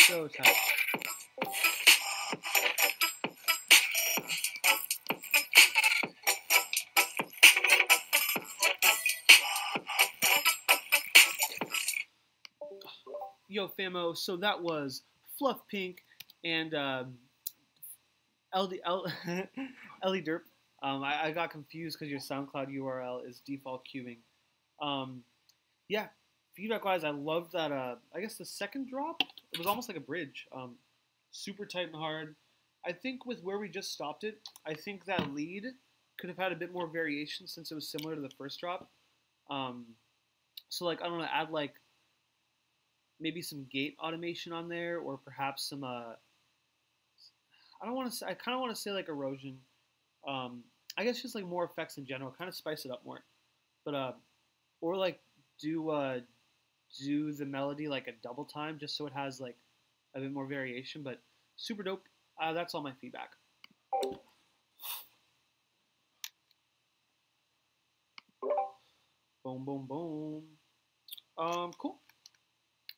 So tight. Yo, famo, so that was Fluff Pink and LD, Ellie Derp. I got confused because your SoundCloud URL is default queuing. Yeah, if feedback-wise, I loved that. I guess the second drop, it was almost like a bridge. Super tight and hard. I think with where we just stopped it, I think that lead could have had a bit more variation since it was similar to the first drop. So like I don't know, add like maybe some gate automation on there, or perhaps some I don't want to say. I kind of want to say like erosion. I guess just like more effects in general, kind of spice it up more. But or like do the melody like a double time, just so it has like a bit more variation. But super dope. That's all my feedback. Boom, boom, boom. Cool.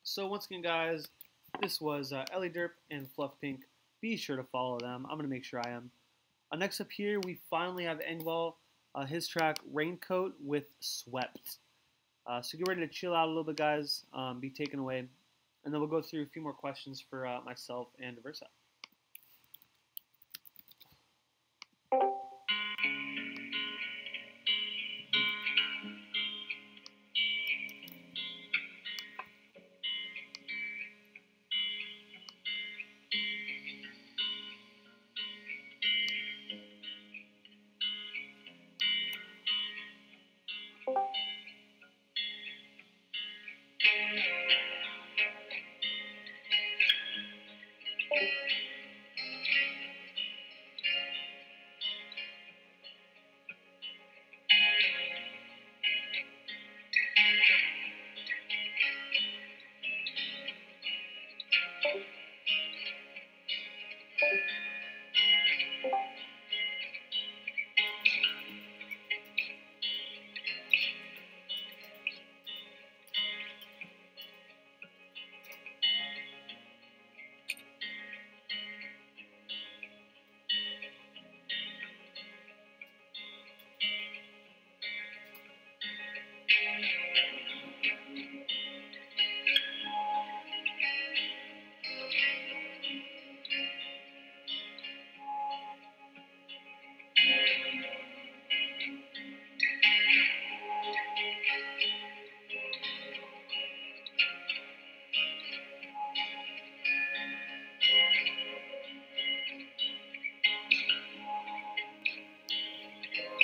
So once again, guys, this was Ellie Derp and Fluff Pink. Be sure to follow them. I'm gonna make sure I am. Next up here, we finally have Engval, his track Raincoat with Swept. So get ready to chill out a little bit, guys. Be taken away. And then we'll go through a few more questions for myself and DIVERSA.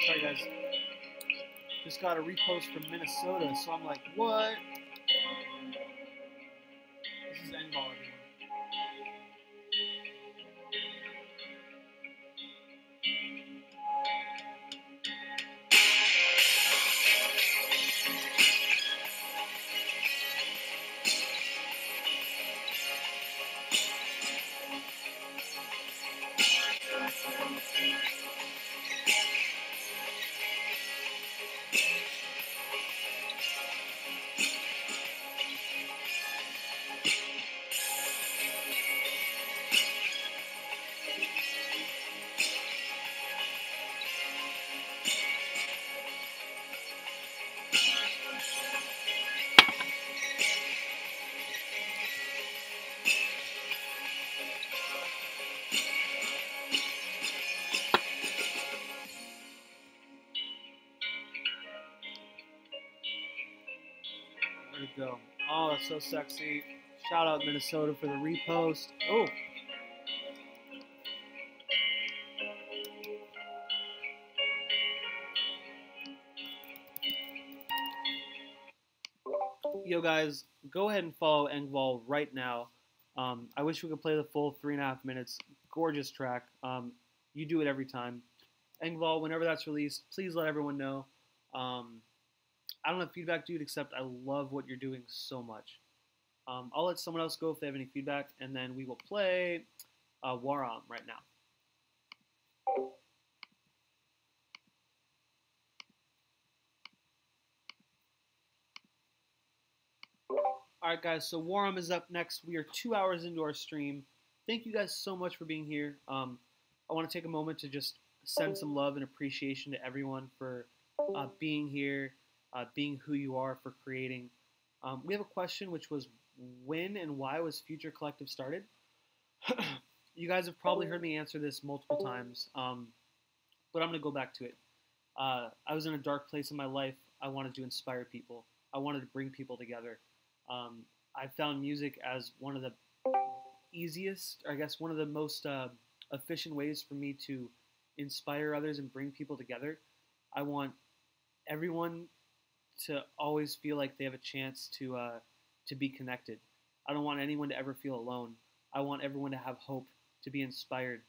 Sorry, guys. Just got a repost from Minnesota, so I'm like, what? This is Engval, everyone. Where'd it go? Oh, that's so sexy. Shout out Minnesota for the repost. Oh. Yo, guys, go ahead and follow Engval right now. I wish we could play the full 3.5 minutes. Gorgeous track. You do it every time. Engval, whenever that's released, please let everyone know. I don't have feedback, dude, except I love what you're doing so much. I'll let someone else go if they have any feedback, and then we will play Waram right now. Alright, guys, so Waram is up next. We are 2 hours into our stream. Thank you guys so much for being here. I want to take a moment to just send some love and appreciation to everyone for being here, being who you are, for creating. We have a question, which was, when and why was Phuture Collective started? You guys have probably heard me answer this multiple times, but I'm going to go back to it. I was in a dark place in my life. I wanted to inspire people. I wanted to bring people together. I found music as one of the easiest, or I guess one of the most efficient ways for me to inspire others and bring people together. I want everyone to always feel like they have a chance to be connected. I don't want anyone to ever feel alone. I want everyone to have hope, to be inspired.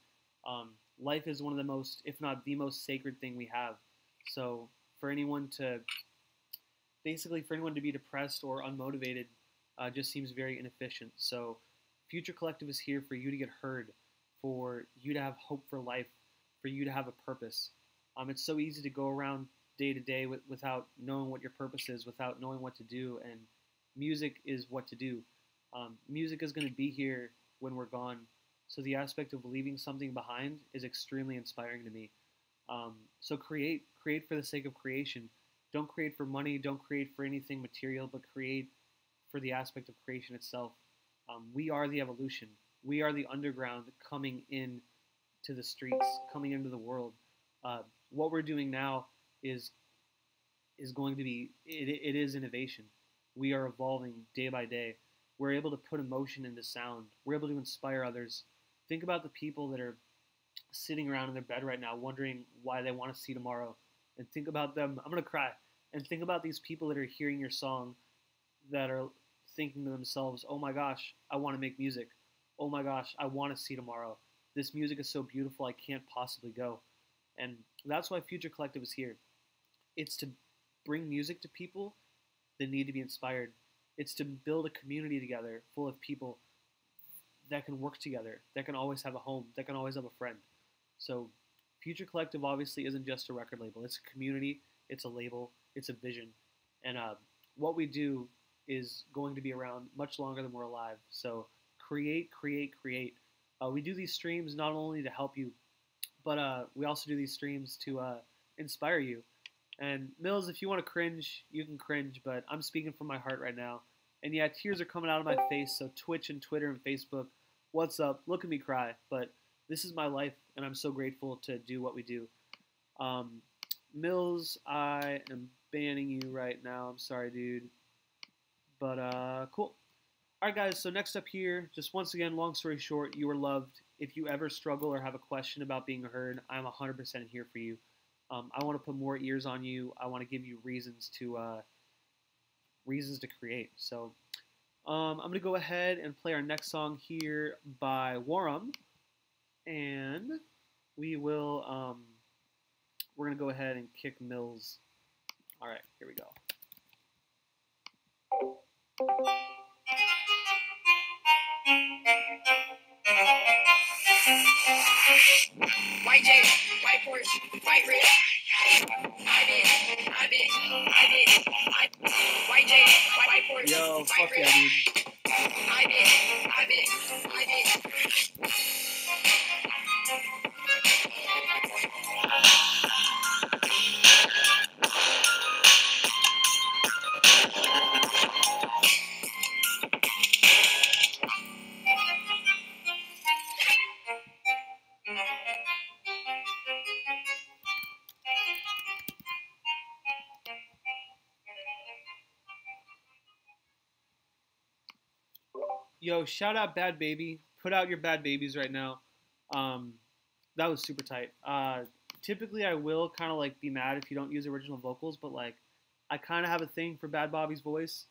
Life is one of the most, if not the most sacred thing we have. So for anyone to, basically for anyone to be depressed or unmotivated, just seems very inefficient. So Future Collective is here for you to get heard, for you to have hope for life, for you to have a purpose. It's so easy to go around day to day without knowing what your purpose is, without knowing what to do, and music is what to do. Music is going to be here when we're gone, so the aspect of leaving something behind is extremely inspiring to me. So create for the sake of creation. Don't create for money, don't create for anything material, but create for the aspect of creation itself. We are the evolution. We are the underground coming in to the streets, coming into the world. What we're doing now is going to be, it is innovation. We are evolving day by day. We're able to put emotion into sound. We're able to inspire others. Think about the people that are sitting around in their bed right now wondering why they want to see tomorrow. And think about them. I'm going to cry. And think about these people that are hearing your song that are thinking to themselves, oh my gosh, I want to make music. Oh my gosh, I want to see tomorrow. This music is so beautiful, I can't possibly go. And that's why Future Collective is here. It's to bring music to people that need to be inspired. It's to build a community together full of people that can work together, that can always have a home, that can always have a friend. So Future Collective obviously isn't just a record label. It's a community, it's a label, it's a vision. And what we do is going to be around much longer than we're alive. So create, create, create. We do these streams not only to help you, but we also do these streams to inspire you. And Mills, if you want to cringe, you can cringe, but I'm speaking from my heart right now. And yeah, tears are coming out of my face, so Twitch and Twitter and Facebook, what's up? Look at me cry. But this is my life, and I'm so grateful to do what we do. Mills, I am banning you right now. I'm sorry, dude. But cool. Alright guys, so next up here, just once again, long story short, you are loved. If you ever struggle or have a question about being heard, I'm 100% here for you. I want to put more ears on you. I want to give you reasons to create. So I'm going to go ahead and play our next song here by Warham. And we will, we're going to go ahead and kick Mills. Alright, here we go. White J, white Porsche, white Ritz. I did. White J, white Porsche, Yo, white fuck yeah, Ritz. dude. I did. Yo, shout out Bad Baby. Put out your Bad Babies right now. That was super tight. Typically, I will kind of like be mad if you don't use original vocals, but like, I kind of have a thing for Bad Bobby's voice,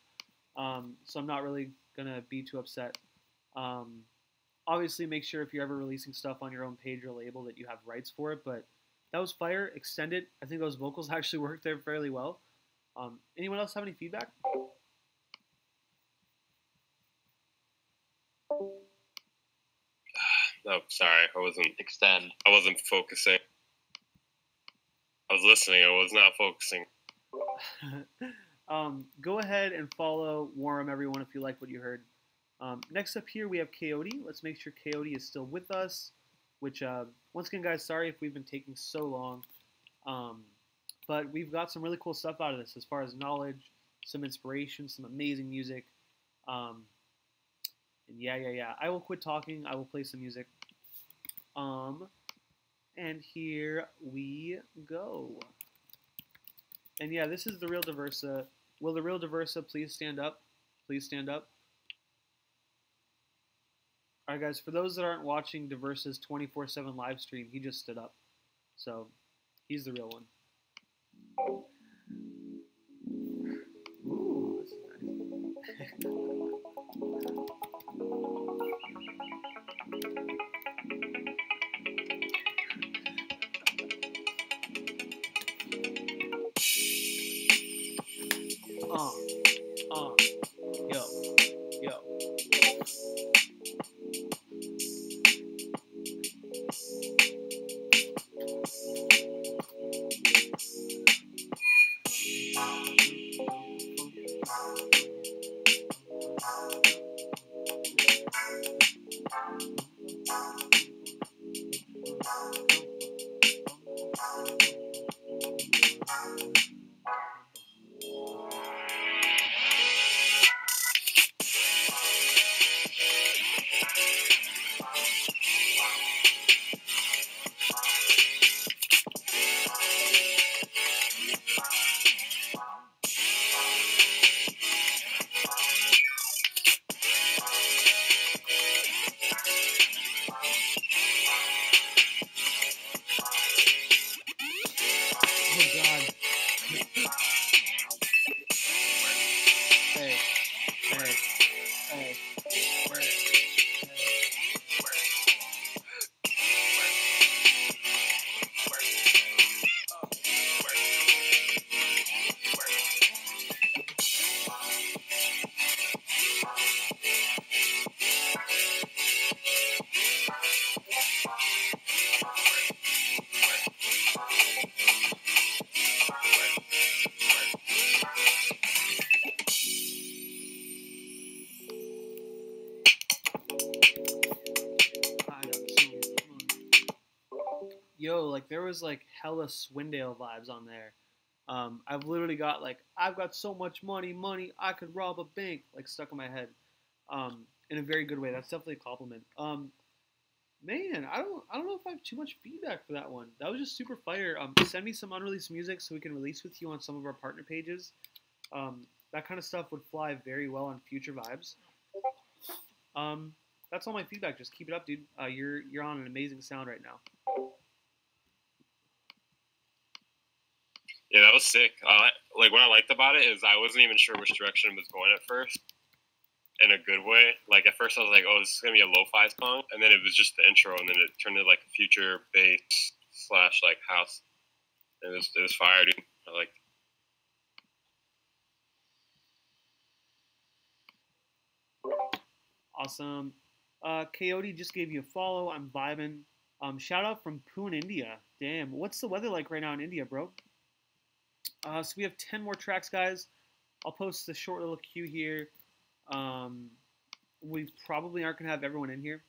so I'm not really gonna be too upset. Obviously, make sure if you're ever releasing stuff on your own page or label that you have rights for it. But that was fire. Extend it. I think those vocals actually worked there fairly well. Anyone else have any feedback? No, sorry, I wasn't Extend. focusing. I was listening. I was not focusing. Go ahead and follow Warham, everyone, if you like what you heard. Next up here, we have Coyote. Let's make sure Coyote is still with us, which, once again, guys, sorry if we've been taking so long. But we've got some really cool stuff out of this as far as knowledge, some inspiration, some amazing music. And yeah. I will quit talking. I will play some music. And here we go. And yeah, this is the real DIVERSA. Will the real DIVERSA please stand up? Please stand up. All right, guys. For those that aren't watching DIVERSA's 24/7 live stream, he just stood up. So he's the real one. Ooh, this is nice. Yo, yo. Yo, like there was like hella Swindale vibes on there. I've literally got like I've got so much money I could rob a bank like stuck in my head, in a very good way. That's definitely a compliment. Man, I don't know if I have too much feedback for that one. That was just super fire. Send me some unreleased music so we can release with you on some of our partner pages. That kind of stuff would fly very well on future vibes. That's all my feedback. Just keep it up, dude. You're on an amazing sound right now. Yeah, that was sick. Like what I liked about it is I wasn't even sure which direction it was going at first, in a good way. Like at first I was like, "Oh, this is gonna be a lo-fi song," and then it was just the intro, and then it turned into like a future bass / like house. And it was fire, dude. I liked it. Awesome. Coyote just gave you a follow. I'm vibing. Shout out from Pune, India. Damn, what's the weather like right now in India, bro? So we have 10 more tracks, guys. I'll post the short little queue here. We probably aren't gonna have everyone in here.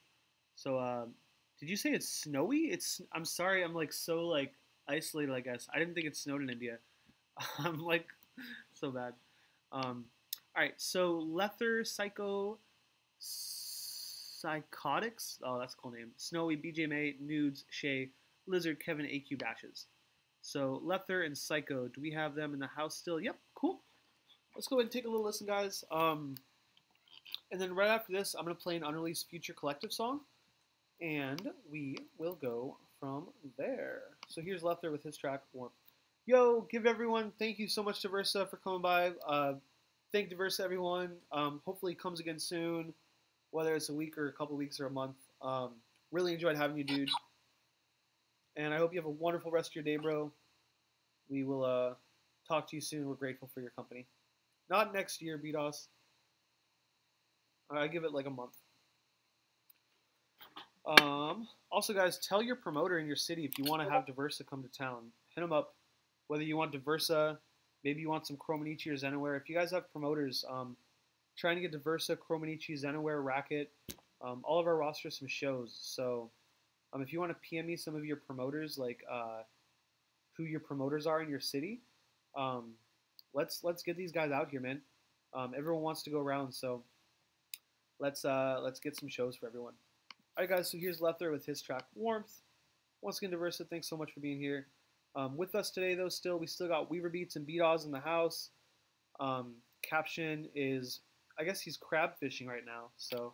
So, did you say it's snowy? I'm sorry. I'm like so like isolated. I guess I didn't think it snowed in India. I'm like so bad. All right. So Lether, Psychotics. Oh, that's a cool name. Snowy, BJ May, Nudes, Shay, Lizard, Kevin, AQ Bashes. So Lether and Psycho, do we have them in the house still? Yep, cool. Let's go ahead and take a little listen, guys. And then right after this, I'm going to play an unreleased Future Collective song, and we will go from there. So here's Lether with his track, Warmth. Yo, thank you so much, DIVERSA, for coming by. Thank DIVERSA, everyone. Hopefully it comes again soon, whether it's a week or a couple weeks or a month. Really enjoyed having you, dude. And I hope you have a wonderful rest of your day, bro. We will talk to you soon. We're grateful for your company. Not next year, BDOS. I give it like a month. Also, guys, tell your promoter in your city if you want to have DIVERSA come to town. Hit them up. Whether you want DIVERSA, maybe you want some Chromanichi or Zenoware. If you guys have promoters, trying to get DIVERSA, Chromanichi, Zenoware, Racket, all of our roster some shows. So if you want to PM me some of your promoters, like who your promoters are in your city, let's get these guys out here, man. Everyone wants to go around, so let's get some shows for everyone. All right, guys. So here's Lether with his track Warmth. Once again, DIVERSA, thanks so much for being here. With us today, though, we still got Weaver Beats and Beat Oz in the house. Capshun is I guess he's crab fishing right now, so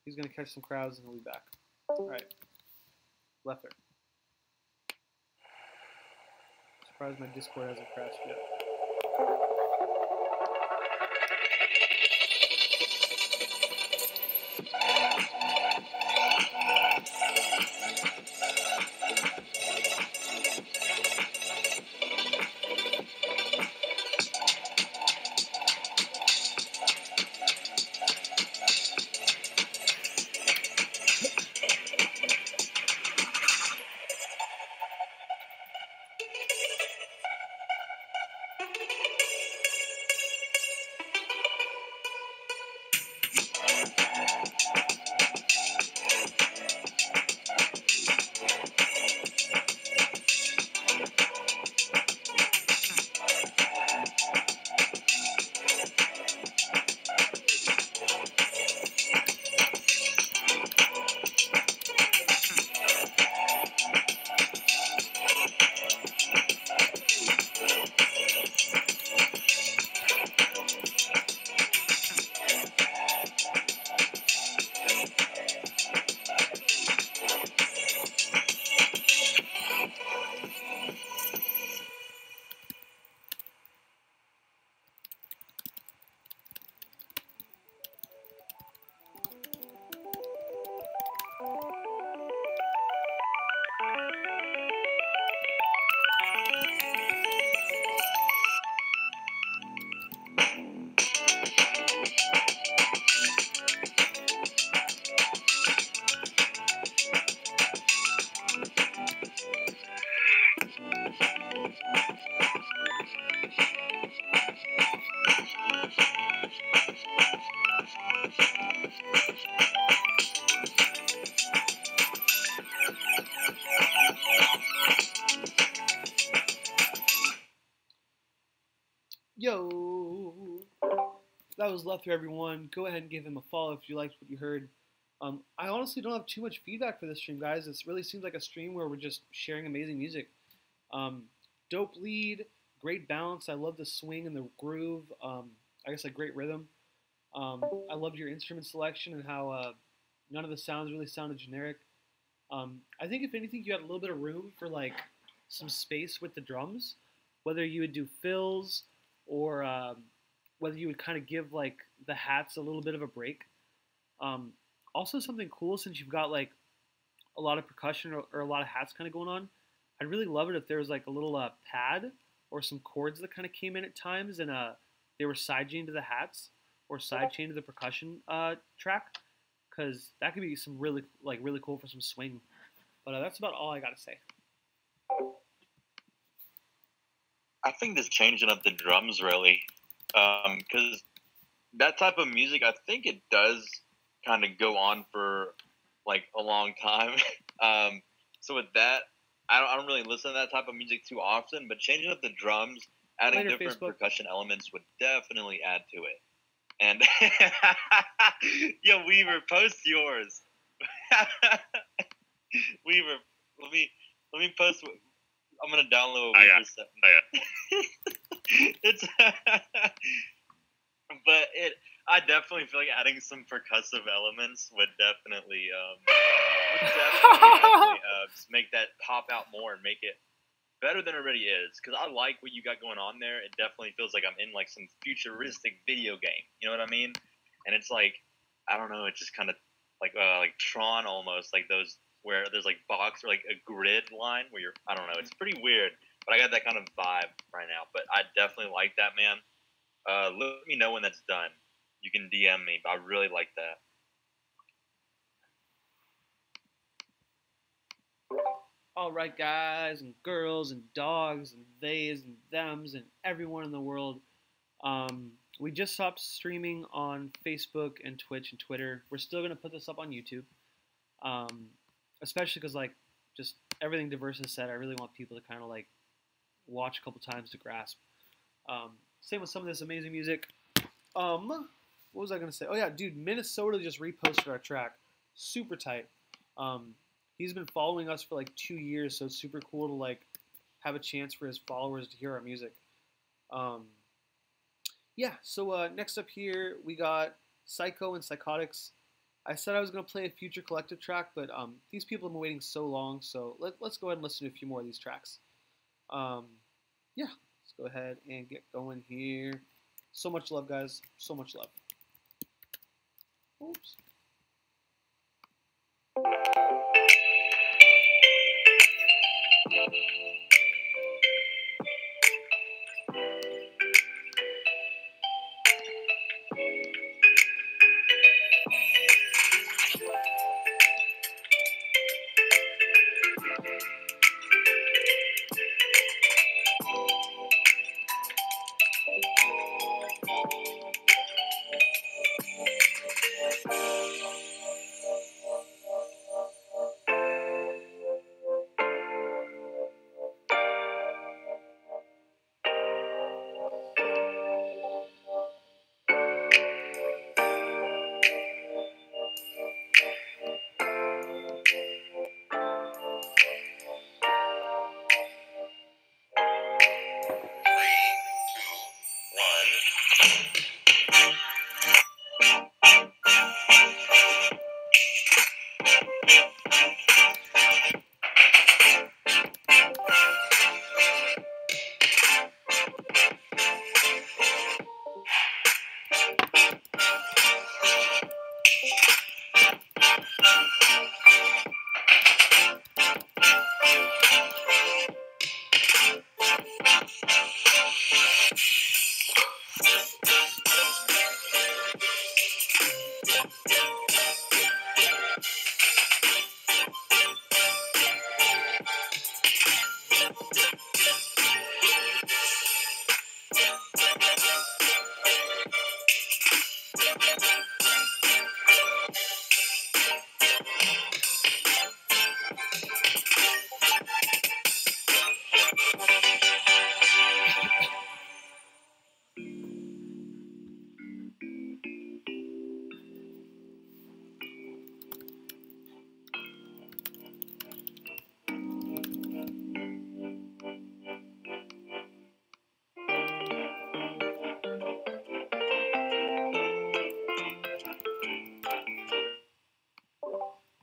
he's gonna catch some crabs and he'll be back. All right, left there. Surprised my Discord hasn't crashed yet. Yo, that was Left Through, everyone. Go ahead and give him a follow if you liked what you heard. I honestly don't have too much feedback for this stream, guys. This really seems like a stream where we're just sharing amazing music. Dope lead, great balance. I love the swing and the groove. I guess a great rhythm. I loved your instrument selection and how none of the sounds really sounded generic. I think if anything, you had a little bit of room for like some space with the drums, whether you would do fills or whether you would kind of give like the hats a little bit of a break. Also, something cool since you've got like a lot of percussion or a lot of hats kind of going on. I'd really love it if there was like a little pad or some chords that kind of came in at times and they were side chained to the hats or side chained to the percussion track, because that could be some really cool for some swing. But that's about all I gotta say. I think this changing up the drums really, because that type of music, I think it does kind of go on for like a long time. So with that, I don't really listen to that type of music too often, but changing up the drums, adding Later, different Facebook. percussion elements would definitely add to it. And yo, Weaver, post yours. Weaver, let me post. I'm gonna download what Weaver sent me. It's but I definitely feel like adding some percussive elements would definitely just make that pop out more and make it better than it already is. Because I like what you got going on there. It definitely feels like I'm in like some futuristic video game. You know what I mean? And it's like, I don't know, it's just kind of like Tron almost, like those where there's like box or like a grid line where you're, I don't know, it's pretty weird. But I got that kind of vibe right now. But I definitely like that, man. Let me know when that's done. You can DM me, but I really like that. All right, guys and girls and dogs and theys and thems and everyone in the world. We just stopped streaming on Facebook and Twitch and Twitter. We're still going to put this up on YouTube. Especially because, like, just everything DIVERSA said, I really want people to kind of, like, watch a couple times to grasp. Same with some of this amazing music. What was I going to say? Oh, yeah, dude, Minnesota just reposted our track. Super tight. He's been following us for, like, 2 years, so it's super cool to, like, have a chance for his followers to hear our music. yeah, so next up here we got Psycho and Psychotics. I said I was going to play a future collective track, but these people have been waiting so long, so let's go ahead and listen to a few more of these tracks. Yeah, let's go ahead and get going here. So much love, guys. So much love. Oops.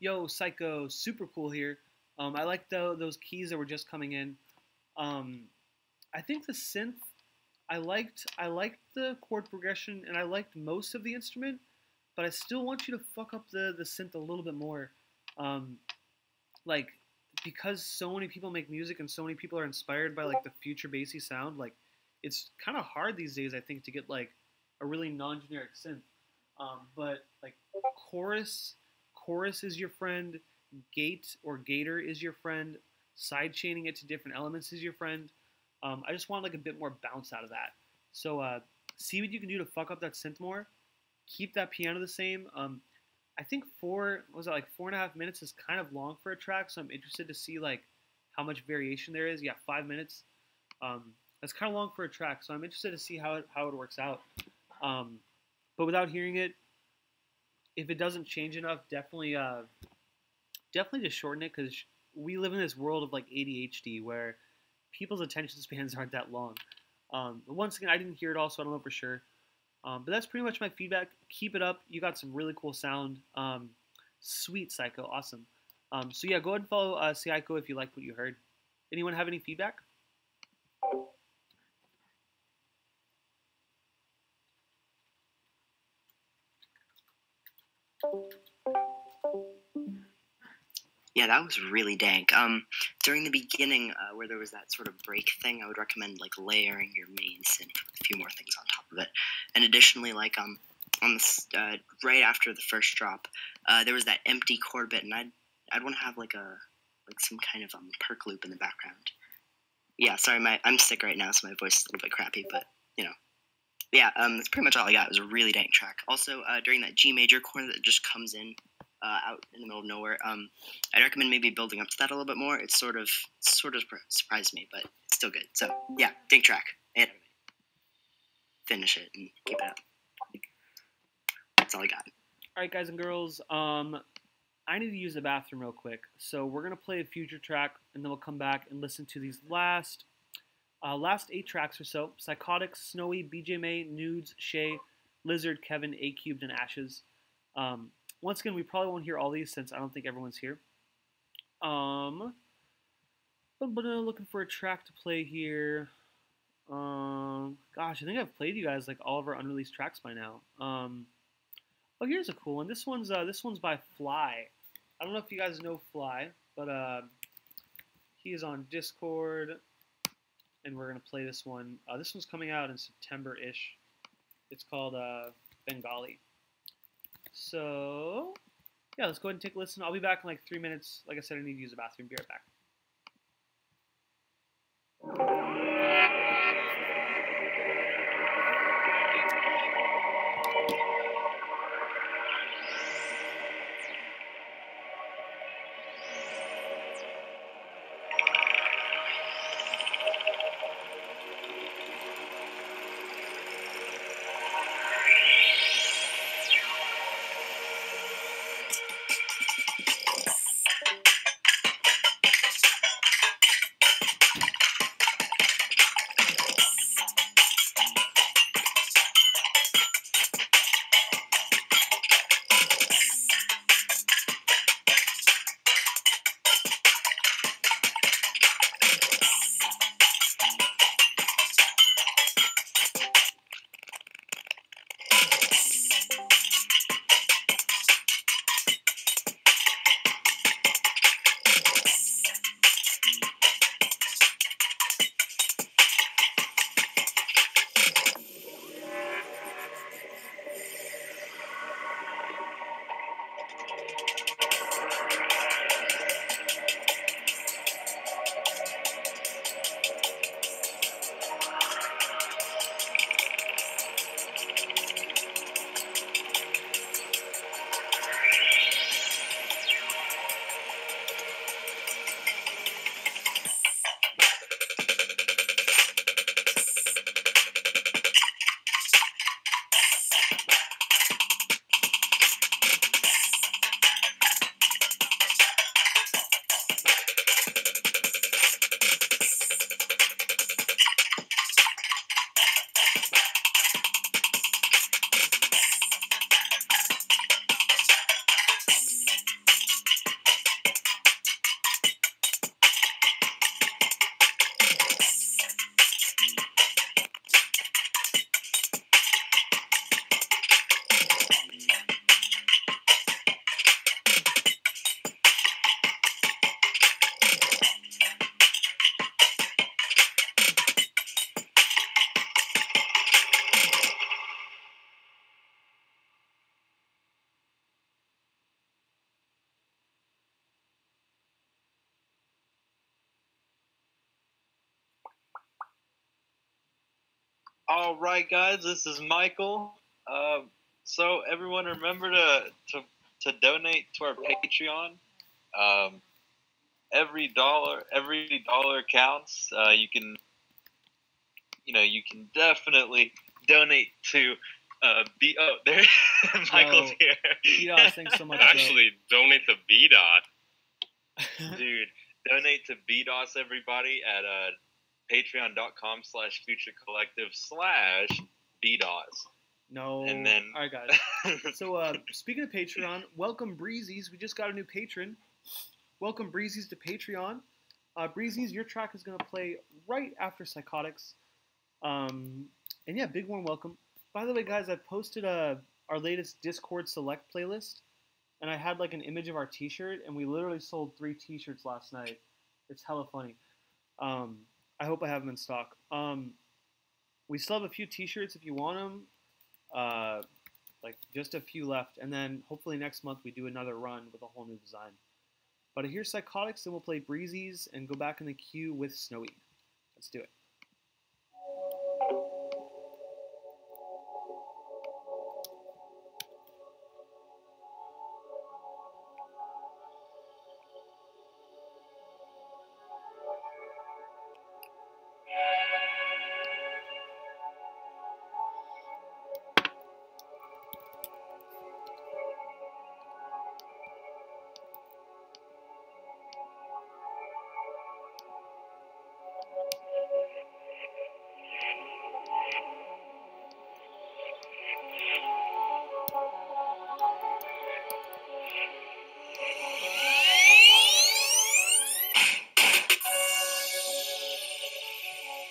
Yo, Psycho, super cool here. I like those keys that were just coming in. Um, I think the synth, I liked the chord progression, and I liked most of the instrument, but I still want you to fuck up the synth a little bit more. Um, like because so many people make music and so many people are inspired by like the future bassy sound. Like it's kind of hard these days, I think, to get like a really non-generic synth. But like chorus, chorus is your friend. Gate or gator is your friend. Side chaining it to different elements is your friend. I just want like a bit more bounce out of that. So see what you can do to fuck up that synth more. Keep that piano the same. I think was it like 4.5 minutes is kind of long for a track, so I'm interested to see like how much variation there is. Yeah, 5 minutes. That's kind of long for a track, so I'm interested to see how it works out. But without hearing it, if it doesn't change enough, definitely just shorten it because we live in this world of like ADHD where people's attention spans aren't that long. But once again, I didn't hear it all, so I don't know for sure. But that's pretty much my feedback. Keep it up. You got some really cool sound. Sweet, Psycho. Awesome. So yeah, go ahead and follow Psycho if you like what you heard. Anyone have any feedback? Yeah, that was really dank. During the beginning, where there was that sort of break thing, I would recommend like layering your main synth with a few more things on top of it. And additionally, like on this, right after the first drop, there was that empty chord bit, and I'd want to have like some kind of perk loop in the background. Yeah, sorry, I'm sick right now, so my voice is a little bit crappy, but you know. Yeah, that's pretty much all I got. It was a really dank track. Also, during that G major chord that just comes in out in the middle of nowhere, I'd recommend maybe building up to that a little bit more. It's sort of surprised me, but it's still good. So yeah, dank track. And finish it and keep it up. That's all I got. All right, guys and girls. I need to use the bathroom real quick, so we're gonna play a future track, and then we'll come back and listen to these last Last 8 tracks or so: Psychotics, Snowy, BJMA, Nudes, Shay, Lizard, Kevin, A Cubed, and Ashes. Once again, we probably won't hear all these since I don't think everyone's here. But looking for a track to play here. Gosh, I think I've played you guys like all of our unreleased tracks by now. Oh, here's a cool one. This one's by Fly. I don't know if you guys know Fly, but he is on Discord, and we're gonna play this one. This one's coming out in September-ish. It's called Bengali. So yeah, let's go ahead and take a listen. I'll be back in like 3 minutes. Like I said, I need to use the bathroom. Be right back. All right, guys, this is Michael. So everyone, remember to donate to our Patreon. Every dollar counts. You can definitely donate to there Michael's here. Yeah, thanks so much. Actually, donate to BDOT. Dude, donate to BDOS, everybody, at patreon.com/futurecollective/BDOS. No. And then, all right, guys. So speaking of Patreon, welcome Breezies. We just got a new patron. Welcome Breezies to Patreon. Breezies, your track is going to play right after Psychotics. And yeah, big warm welcome. By the way, guys, I posted our latest Discord Select playlist, and I had like an image of our T-shirt, and we literally sold 3 T-shirts last night. It's hella funny. I hope I have them in stock. We still have a few T-shirts if you want them. Like just a few left, and then hopefully next month we do another run with a whole new design. But here's Psychotics, then we'll play Breezies and go back in the queue with Snowy. Let's do it.